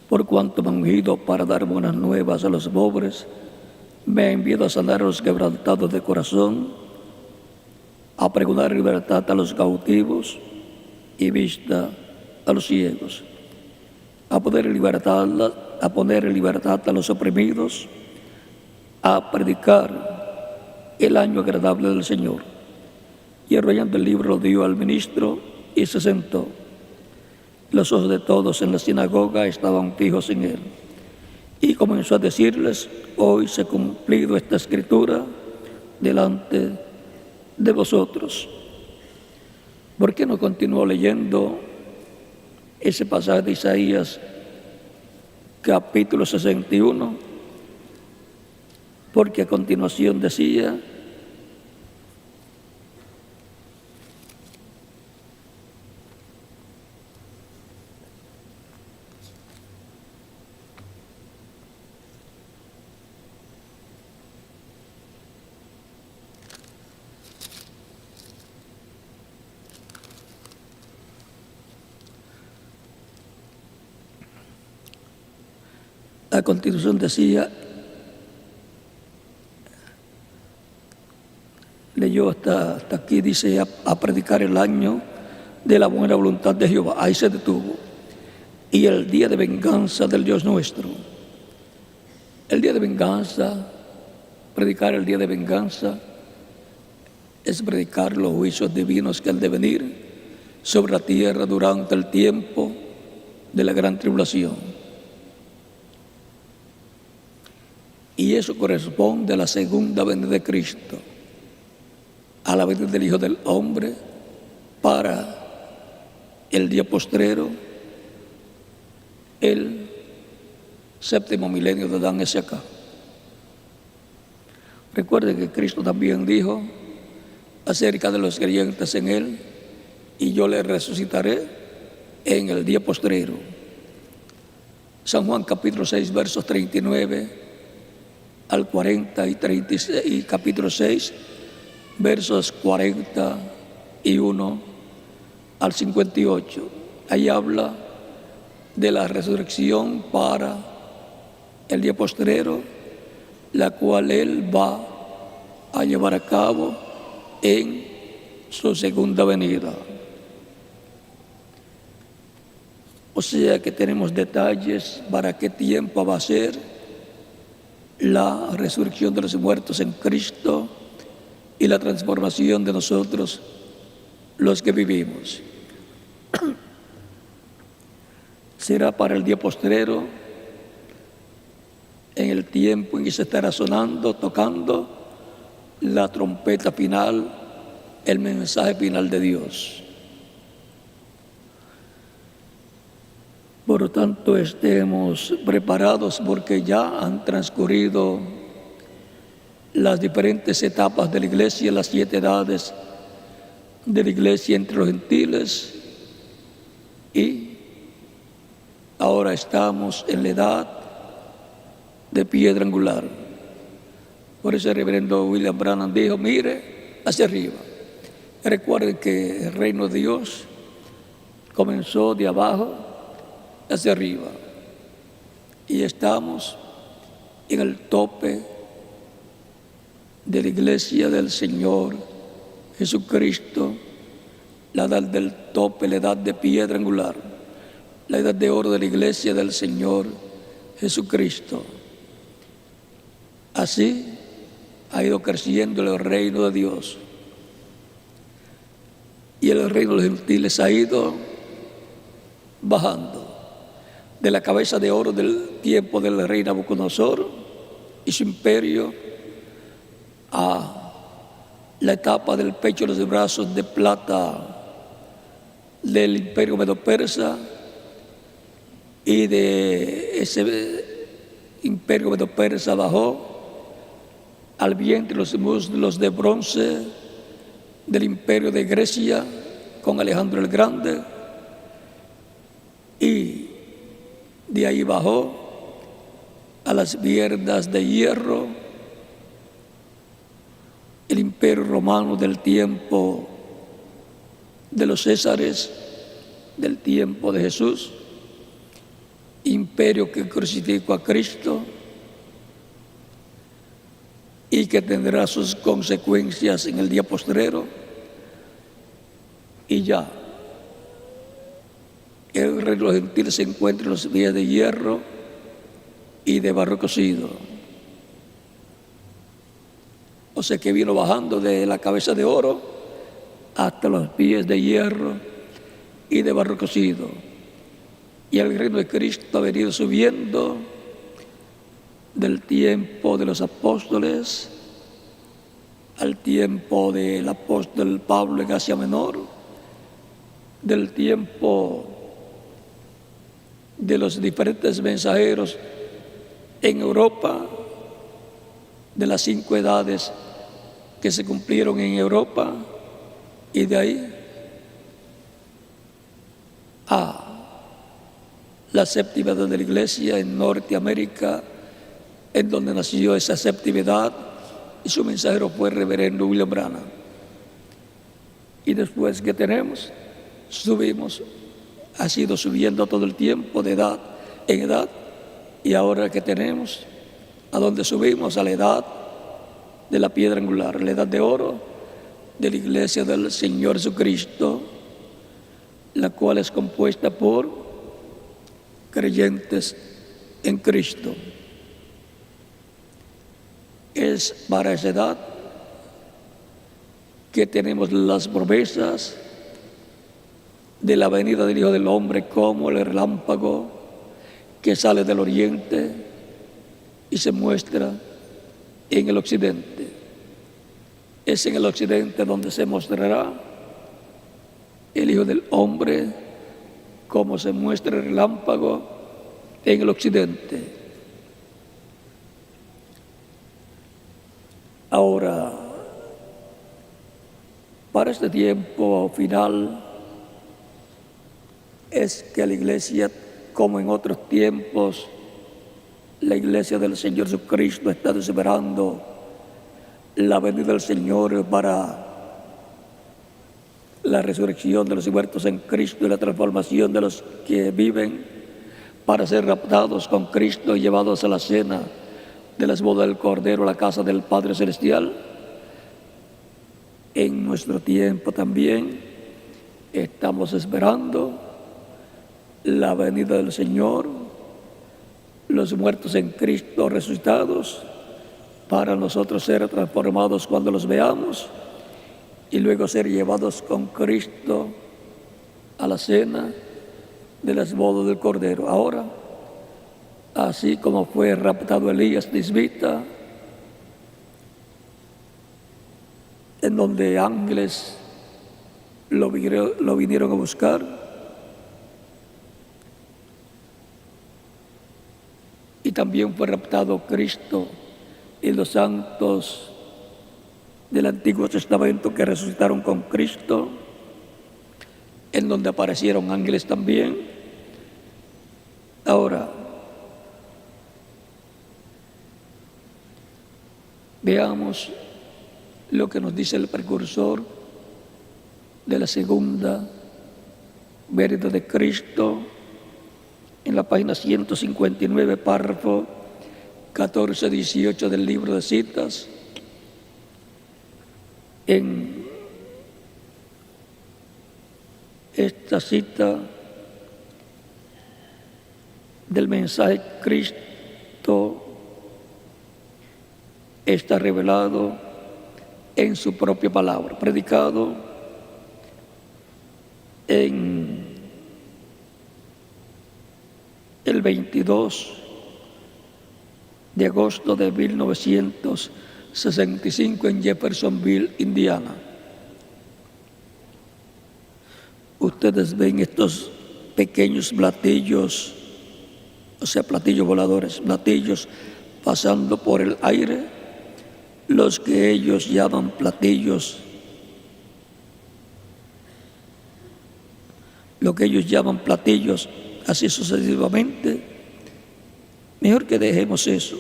Speaker 1: Por cuanto me ha ungido para dar buenas nuevas a los pobres, me ha enviado a sanar a los quebrantados de corazón, a pregonar libertad a los cautivos y vista a los ciegos, a poner en libertad a los oprimidos, a predicar el año agradable del Señor. Y enrollando el libro lo dio al ministro y se sentó. Los ojos de todos en la sinagoga estaban fijos en él. Y comenzó a decirles: hoy se ha cumplido esta escritura delante de vosotros. ¿Por qué no continuó leyendo ese pasaje de Isaías capítulo 61? Porque a continuación decía: a continuación decía, leyó hasta aquí, dice, a predicar el año de la buena voluntad de Jehová. Ahí se detuvo. Y el día de venganza del Dios nuestro. El día de venganza, predicar el día de venganza, es predicar los juicios divinos que han de venir sobre la tierra durante el tiempo de la gran tribulación. Y eso corresponde a la segunda venida de Cristo, a la venida del Hijo del Hombre para el día postrero, el séptimo milenio de Adán hacia acá. Recuerden que Cristo también dijo acerca de los creyentes en Él: y yo les resucitaré en el día postrero. San Juan capítulo 6, versos 39 al 40 y 36, y capítulo 6, versos 41 al 58. Ahí habla de la resurrección para el día postrero, la cual Él va a llevar a cabo en su segunda venida. O sea que tenemos detalles para qué tiempo va a ser la resurrección de los muertos en Cristo y la transformación de nosotros, los que vivimos. Será para el día postrero, en el tiempo en que se estará sonando, tocando la trompeta final, el mensaje final de Dios. Por lo tanto, estemos preparados porque ya han transcurrido las diferentes etapas de la Iglesia, las 7 edades de la Iglesia entre los gentiles, y ahora estamos en la edad de piedra angular. Por eso el reverendo William Branham dijo: mire hacia arriba. Recuerden que el reino de Dios comenzó de abajo hacia arriba y estamos en el tope de la iglesia del Señor Jesucristo, la edad del tope, la edad de piedra angular, la edad de oro de la iglesia del Señor Jesucristo. Así ha ido creciendo el reino de Dios y el reino de los gentiles ha ido bajando de la cabeza de oro del tiempo del rey Nabucodonosor y su imperio a la etapa del pecho y los brazos de plata del imperio medo-persa, y de ese imperio medo-persa bajó al vientre los muslos de bronce del imperio de Grecia con Alejandro el Grande, y de ahí bajó a las piernas de hierro el imperio romano del tiempo de los Césares, del tiempo de Jesús, imperio que crucificó a Cristo y que tendrá sus consecuencias en el día postrero. Y ya el reino de los gentiles se encuentra en los pies de hierro y de barro cocido. O sea que vino bajando de la cabeza de oro hasta los pies de hierro y de barro cocido. Y el reino de Cristo ha venido subiendo del tiempo de los apóstoles al tiempo del apóstol Pablo en Asia Menor, del tiempo de los diferentes mensajeros en Europa, de las 5 edades que se cumplieron en Europa, y de ahí a la séptima edad de la iglesia en Norteamérica, en donde nació esa séptima edad, y su mensajero fue el reverendo William Branham. Y después que tenemos, subimos, ha sido subiendo todo el tiempo de edad en edad, y ahora que tenemos, ¿a dónde subimos? A la edad de la piedra angular, la edad de oro de la iglesia del Señor Jesucristo, la cual es compuesta por creyentes en Cristo. Es para esa edad que tenemos las promesas de la venida del Hijo del Hombre como el relámpago que sale del oriente y se muestra en el occidente. Es en el occidente donde se mostrará el Hijo del Hombre como se muestra el relámpago en el occidente. Ahora, para este tiempo final, es que la iglesia, como en otros tiempos, la iglesia del Señor Jesucristo está esperando la venida del Señor para la resurrección de los muertos en Cristo y la transformación de los que viven para ser raptados con Cristo y llevados a la cena de las bodas del Cordero, a la casa del Padre Celestial. En nuestro tiempo también estamos esperando la venida del Señor, los muertos en Cristo resucitados, para nosotros ser transformados cuando los veamos y luego ser llevados con Cristo a la cena de las bodas del Cordero. Ahora, así como fue raptado Elías tisbita, en donde ángeles lo vinieron a buscar, también fue raptado Cristo y los santos del Antiguo Testamento que resucitaron con Cristo, en donde aparecieron ángeles también. Ahora, veamos lo que nos dice el precursor de la segunda venida de Cristo en la página 159, párrafo 14-18 del libro de citas. En esta cita del mensaje, Cristo está revelado en su propia palabra, predicado en el 22 de agosto de 1965 en Jeffersonville, Indiana. Ustedes ven estos pequeños platillos, o sea, platillos voladores, platillos pasando por el aire, los que ellos llaman platillos, así sucesivamente. Mejor que dejemos eso.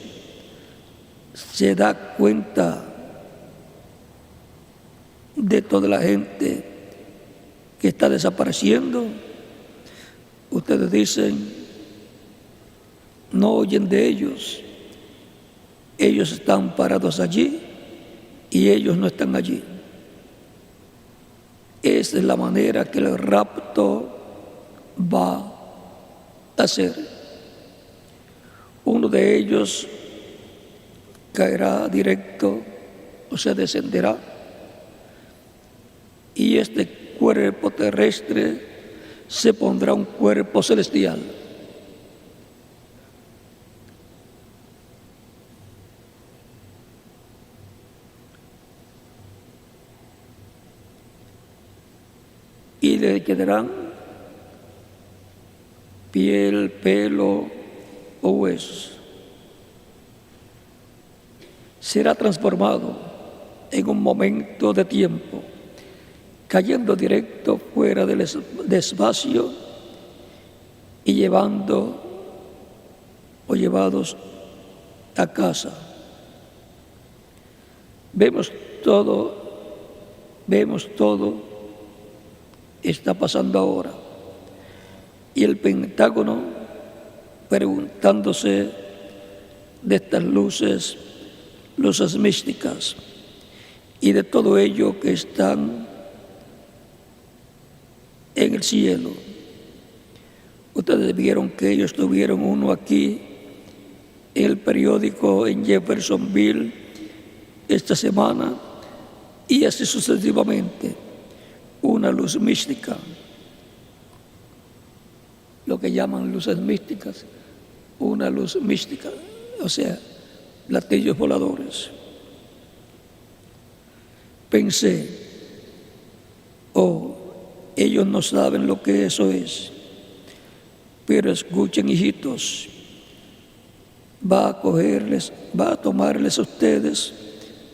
Speaker 1: Se da cuenta de toda la gente que está desapareciendo. Ustedes dicen, no oyen de ellos. Ellos están parados allí y ellos no están allí. Esa es la manera que el rapto va a ser. Uno de ellos caerá directo, o sea, descenderá, y este cuerpo terrestre se pondrá un cuerpo celestial. Y le quedarán piel, pelo o huesos. Será transformado en un momento de tiempo, cayendo directo fuera del espacio y llevados a casa. Vemos todo está pasando ahora. Y el Pentágono preguntándose de estas luces místicas y de todo ello que están en el cielo. Ustedes vieron que ellos tuvieron uno aquí en el periódico en Jeffersonville esta semana, y así sucesivamente. Una luz mística, lo que llaman luces místicas, una luz mística, o sea, platillos voladores. Pensé, ellos no saben lo que eso es, pero escuchen, hijitos, va a tomarles a ustedes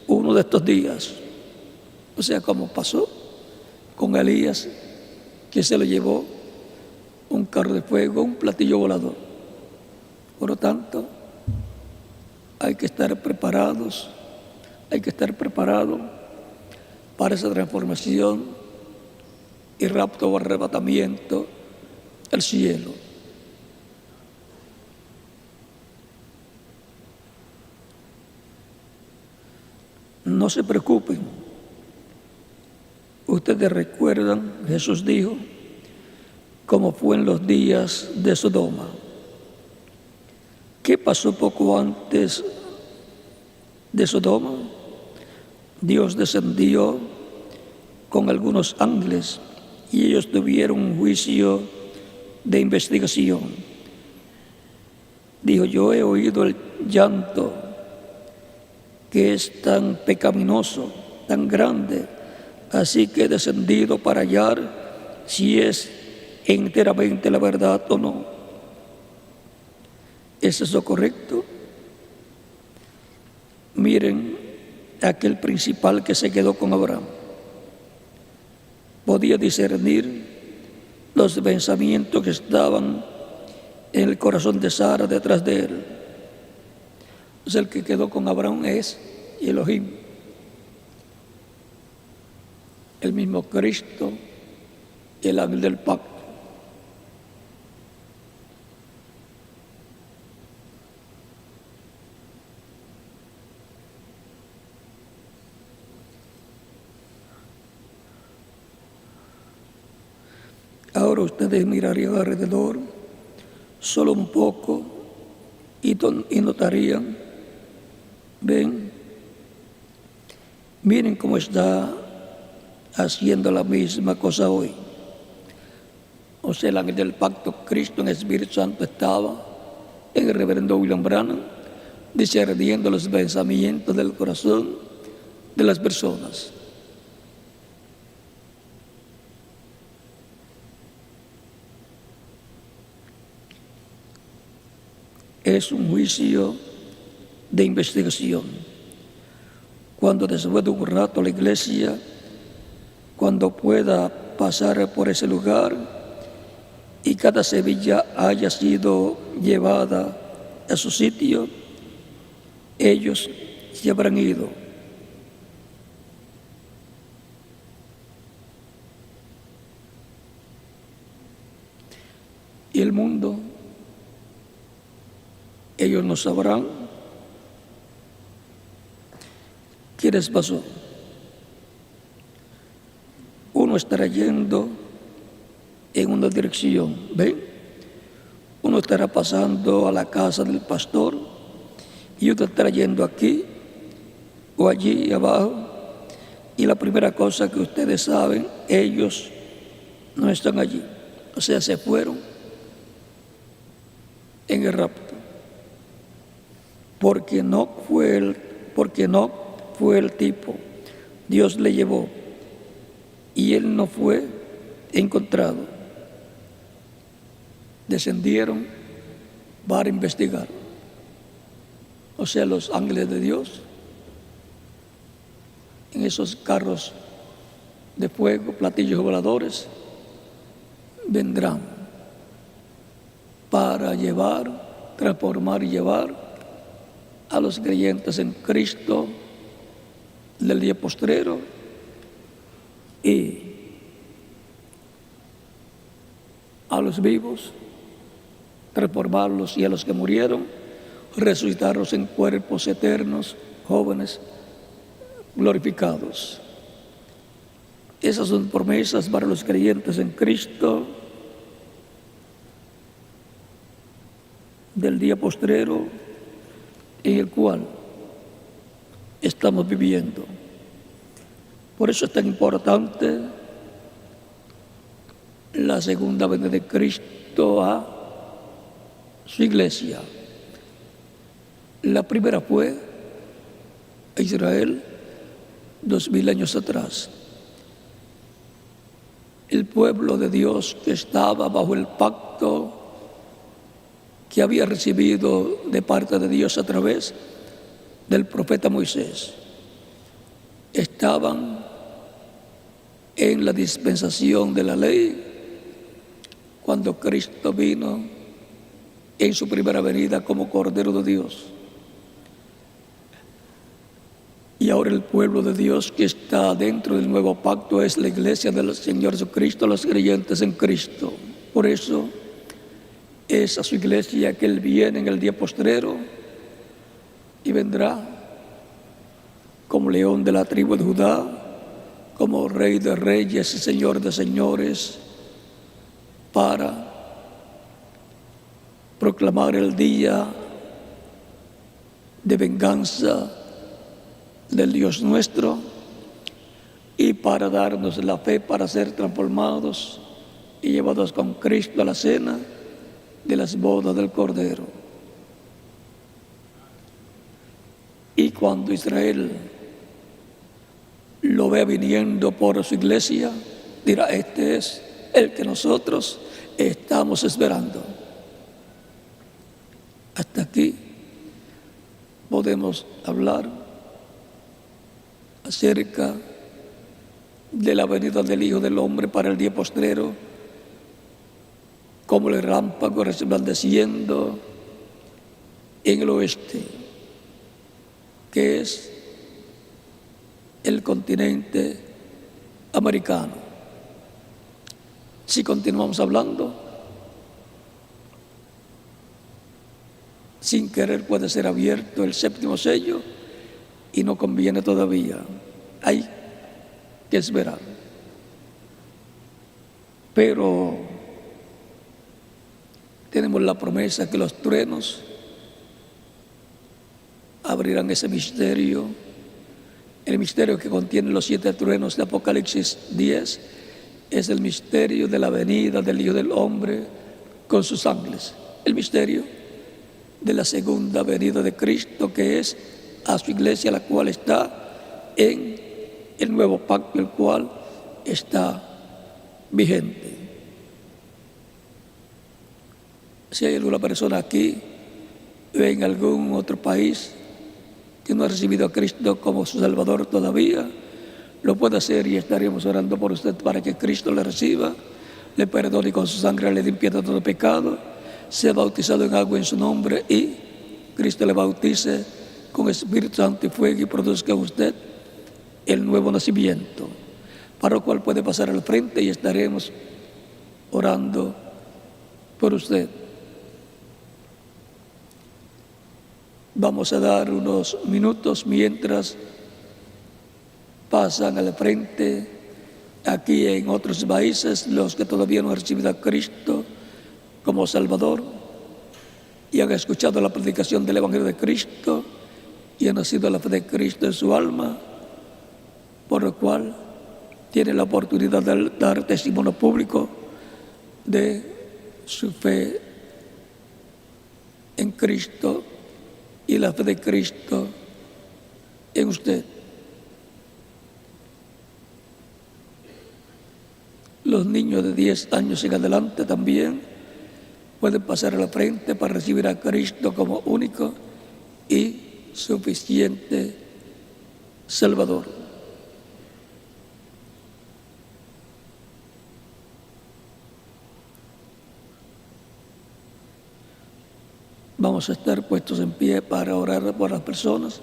Speaker 1: uno de estos días, o sea, como pasó con Elías, que se lo llevó un carro de fuego, un platillo volador. Por lo tanto, hay que estar preparados para esa transformación y rapto o arrebatamiento al cielo. No se preocupen. Ustedes recuerdan, Jesús dijo, cómo fue en los días de Sodoma. ¿Qué pasó poco antes de Sodoma? Dios descendió con algunos ángeles y ellos tuvieron un juicio de investigación. Dijo, yo he oído el llanto que es tan pecaminoso, tan grande, así que he descendido para hallar si es enteramente la verdad o no. ¿Es eso correcto? Miren, aquel principal que se quedó con Abraham podía discernir los pensamientos que estaban en el corazón de Sara detrás de él. Pues el que quedó con Abraham es Elohim, el mismo Cristo, el ángel del pacto. Ahora ustedes mirarían alrededor solo un poco y notarían, ven, miren cómo está haciendo la misma cosa hoy. O sea, el ángel del pacto, Cristo en el Espíritu Santo, estaba en el reverendo William Branham discerniendo los pensamientos del corazón de las personas. Es un juicio de investigación. Cuando después de un rato la iglesia, cuando pueda pasar por ese lugar y cada semilla haya sido llevada a su sitio, ellos se habrán ido. Y el mundo, ellos no sabrán qué les pasó. Uno estará yendo en una dirección, ¿ven? Uno estará pasando a la casa del pastor y otro estará yendo aquí o allí abajo. Y la primera cosa que ustedes saben, ellos no están allí. O sea, se fueron en el rapto. Porque no fue el tipo. Dios le llevó y él no fue encontrado. Descendieron para investigar. O sea, los ángeles de Dios en esos carros de fuego, platillos voladores, vendrán para llevar, transformar y llevar a los creyentes en Cristo del día postrero y a los vivos, transformarlos, y a los que murieron, resucitarlos en cuerpos eternos, jóvenes, glorificados. Esas son promesas para los creyentes en Cristo del día postrero en el cual estamos viviendo. Por eso es tan importante la segunda venida de Cristo a su iglesia. La primera fue a Israel 2000 años atrás. El pueblo de Dios que estaba bajo el pacto que había recibido de parte de Dios a través del profeta Moisés, estaban en la dispensación de la ley cuando Cristo vino en su primera venida como Cordero de Dios. Y ahora el pueblo de Dios que está dentro del nuevo pacto es la iglesia del Señor Jesucristo, los creyentes en Cristo. Por eso es a su iglesia que Él viene en el día postrero y vendrá como león de la tribu de Judá, como Rey de reyes y Señor de señores, para proclamar el día de venganza del Dios nuestro y para darnos la fe para ser transformados y llevados con Cristo a la cena de las bodas del Cordero. Y cuando Israel lo vea viniendo por su iglesia, dirá: este es el que nosotros estamos esperando. Hasta aquí podemos hablar acerca de la venida del Hijo del Hombre para el día postrero, como el relámpago resplandeciendo en el oeste, que es el continente americano. Si continuamos hablando, sin querer puede ser abierto el séptimo sello y no conviene todavía. Hay que esperar. Pero tenemos la promesa que los truenos abrirán ese misterio, el misterio que contiene los 7 truenos de Apocalipsis 10, es el misterio de la venida del Hijo del Hombre con sus ángeles, el misterio de la segunda venida de Cristo, que es a su iglesia, la cual está en el nuevo pacto, el cual está vigente. Si hay alguna persona aquí o en algún otro país que no ha recibido a Cristo como su Salvador todavía, lo puede hacer y estaremos orando por usted para que Cristo le reciba, le perdone y con su sangre le limpie de todo pecado, sea bautizado en agua en su nombre y Cristo le bautice con Espíritu Santo y fuego y produzca en usted el nuevo nacimiento, para lo cual puede pasar al frente y estaremos orando por usted. Vamos a dar unos minutos mientras pasan al frente aquí en otros países los que todavía no han recibido a Cristo como Salvador y han escuchado la predicación del Evangelio de Cristo y han nacido la fe de Cristo en su alma, por lo cual tienen la oportunidad de dar testimonio público de su fe en Cristo y la fe de Cristo en usted. Los niños de 10 años en adelante también pueden pasar a la frente para recibir a Cristo como único y suficiente Salvador. Vamos a estar puestos en pie para orar por las personas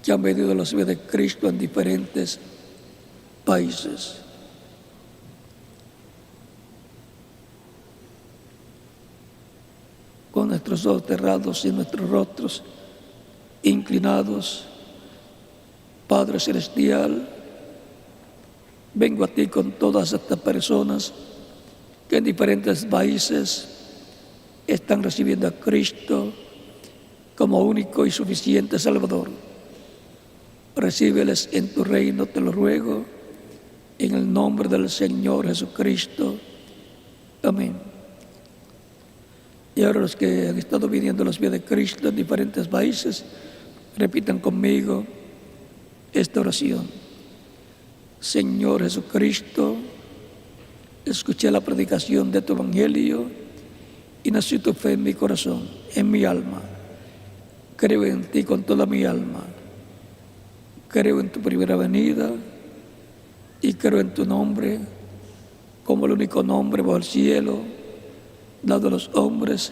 Speaker 1: que han venido a la ciudad de Cristo en diferentes países. Con nuestros ojos cerrados y nuestros rostros inclinados, Padre Celestial, vengo a ti con todas estas personas que en diferentes países están recibiendo a Cristo como único y suficiente Salvador. Recíbeles en tu reino, te lo ruego, en el nombre del Señor Jesucristo. Amén. Y ahora los que han estado viniendo a los pies de Cristo en diferentes países, repitan conmigo esta oración. Señor Jesucristo, escuché la predicación de tu Evangelio y nació tu fe en mi corazón, en mi alma. Creo en ti con toda mi alma. Creo en tu primera venida y creo en tu nombre como el único nombre bajo el cielo dado a los hombres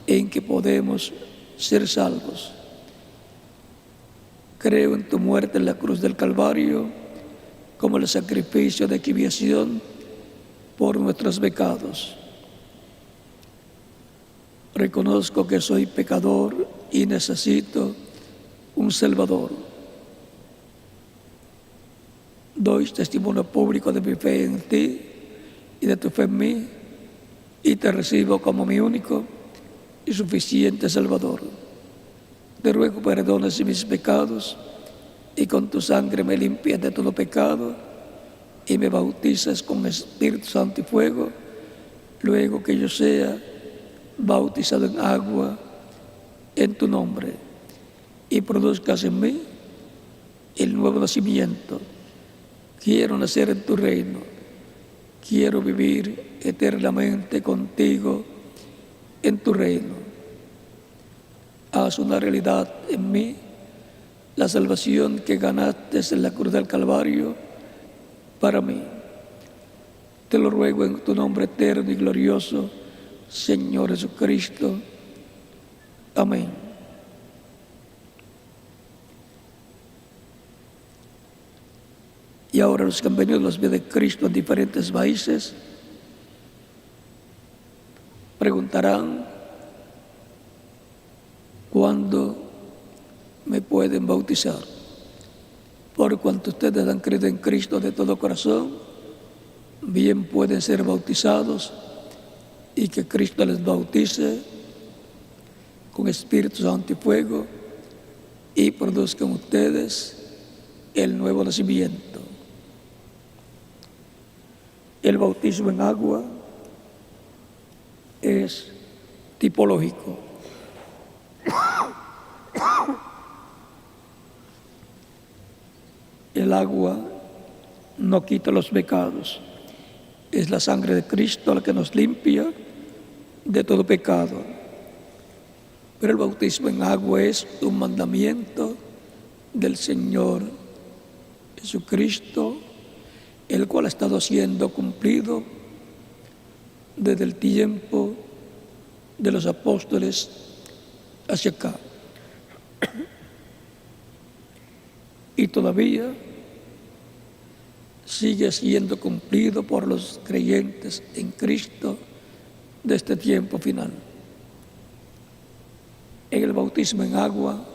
Speaker 1: en que podemos ser salvos. Creo en tu muerte en la cruz del Calvario como el sacrificio de expiación por nuestros pecados. Reconozco que soy pecador y necesito un Salvador. Doy testimonio público de mi fe en ti y de tu fe en mí, y te recibo como mi único y suficiente Salvador. Te ruego perdones mis pecados y con tu sangre me limpias de todo pecado y me bautizas con Espíritu Santo y fuego, luego que yo sea bautizado en agua en tu nombre y produzcas en mí el nuevo nacimiento. Quiero nacer en tu reino, quiero vivir eternamente contigo en tu reino. haz una realidad en mí la salvación que ganaste en la cruz del Calvario para mí. Te lo ruego en tu nombre eterno y glorioso, Señor Jesucristo. Amén. Y ahora los que han venido a los pies de Cristo en diferentes países preguntarán: ¿cuándo me pueden bautizar? Por cuanto ustedes han creído en Cristo de todo corazón, bien pueden ser bautizados y que Cristo les bautice con Espíritu Santo y fuego y produzcan ustedes el nuevo nacimiento. El bautismo en agua es tipológico. El agua no quita los pecados. Es la sangre de Cristo la que nos limpia de todo pecado. Pero el bautismo en agua es un mandamiento del Señor Jesucristo, el cual ha estado siendo cumplido desde el tiempo de los apóstoles hacia acá. Y todavía sigue siendo cumplido por los creyentes en Cristo de este tiempo final. En el bautismo en agua,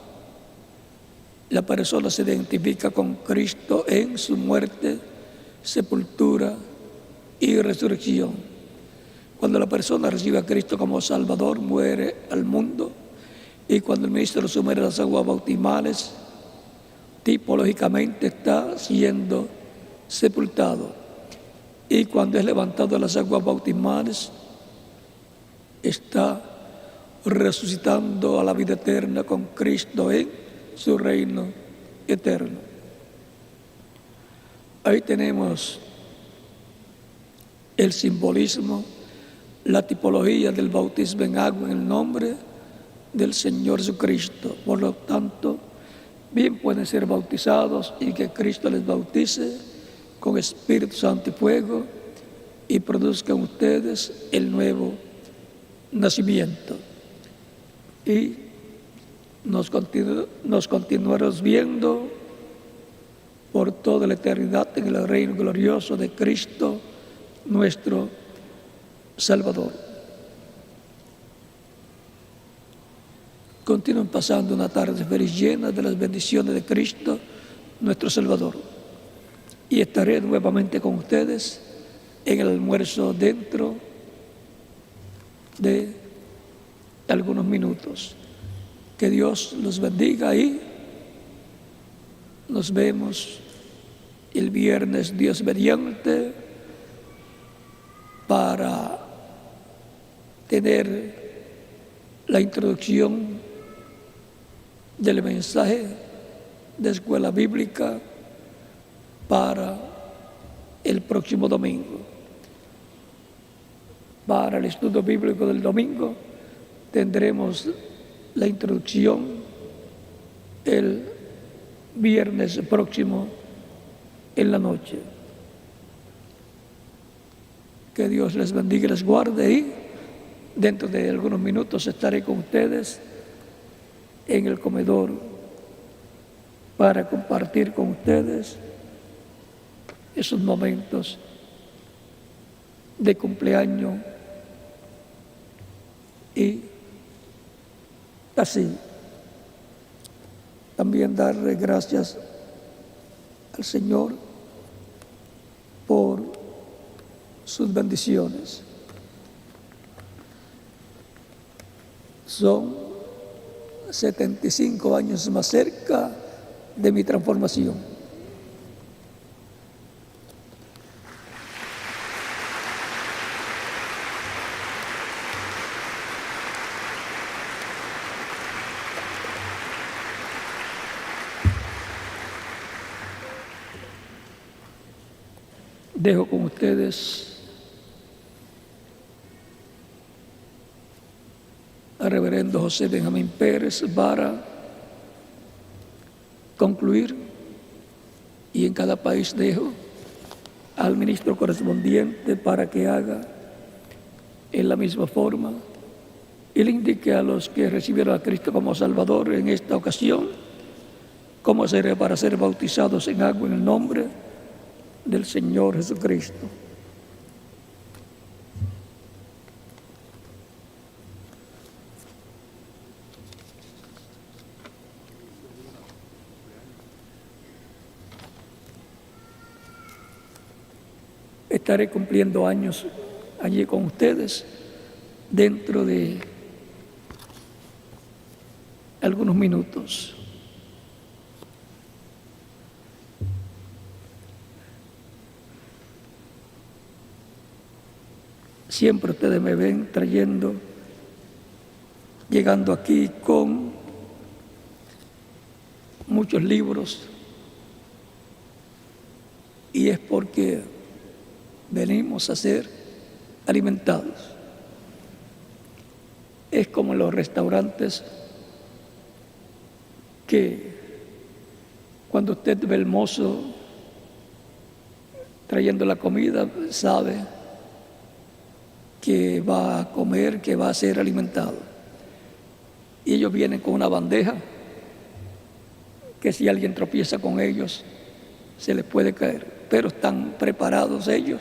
Speaker 1: la persona se identifica con Cristo en su muerte, sepultura y resurrección. Cuando la persona recibe a Cristo como Salvador, muere al mundo, y cuando el ministro lo sumerge en las aguas bautismales, tipológicamente está siendo sepultado. Y cuando es levantado de las aguas bautismales, está resucitando a la vida eterna con Cristo en su reino eterno. Ahí tenemos el simbolismo, la tipología del bautismo en agua en el nombre del Señor Jesucristo. Por lo tanto, bien pueden ser bautizados y que Cristo les bautice con Espíritu Santo y fuego y produzcan ustedes el nuevo nacimiento. Y nos continuaremos viendo por toda la eternidad en el reino glorioso de Cristo, nuestro Salvador. Continúen pasando una tarde feliz llena de las bendiciones de Cristo, nuestro Salvador. Y estaré nuevamente con ustedes en el almuerzo dentro de algunos minutos. Que Dios los bendiga y nos vemos el viernes, Dios mediante, para tener la introducción del mensaje de escuela bíblica para el próximo domingo. Para el estudio bíblico del domingo tendremos la introducción el viernes próximo en la noche. Que Dios les bendiga y les guarde, y dentro de algunos minutos estaré con ustedes en el comedor para compartir con ustedes esos momentos de cumpleaños y así también darle gracias al Señor por sus bendiciones. Son 75 años más cerca de mi transformación. Dejo con ustedes al reverendo José Benjamín Pérez para concluir, y en cada país dejo al ministro correspondiente para que haga en la misma forma y le indique a los que recibieron a Cristo como Salvador en esta ocasión cómo hacer para ser bautizados en agua en el nombre del Señor Jesucristo. Estaré cumpliendo años allí con ustedes dentro de algunos minutos. Siempre ustedes me ven llegando aquí con muchos libros, y es porque venimos a ser alimentados. Es como en los restaurantes que cuando usted ve el mozo trayendo la comida, sabe que va a comer, que va a ser alimentado. Y ellos vienen con una bandeja que si alguien tropieza con ellos, se les puede caer. Pero están preparados ellos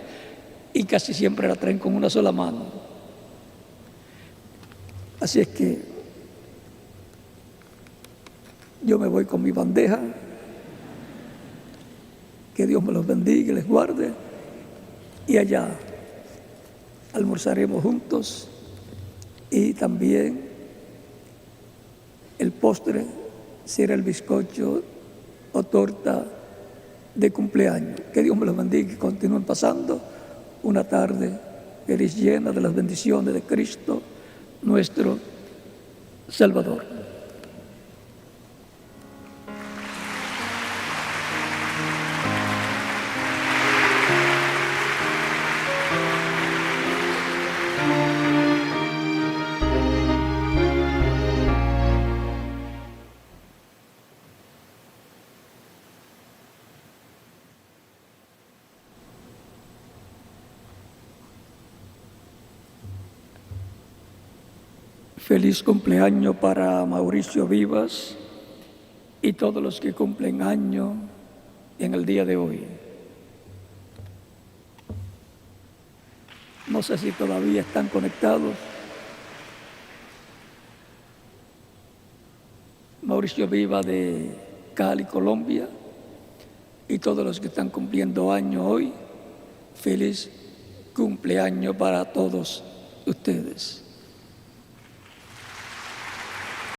Speaker 1: y casi siempre la traen con una sola mano. Así es que yo me voy con mi bandeja. Que Dios me los bendiga y les guarde. Y allá almorzaremos juntos, y también el postre será el bizcocho o torta de cumpleaños. Que Dios me los bendiga y continúen pasando una tarde feliz, llena de las bendiciones de Cristo, nuestro Salvador. Feliz cumpleaños para Mauricio Vivas y todos los que cumplen año en el día de hoy. No sé si todavía están conectados. Mauricio Vivas de Cali, Colombia, y todos los que están cumpliendo año hoy, feliz cumpleaños para todos ustedes.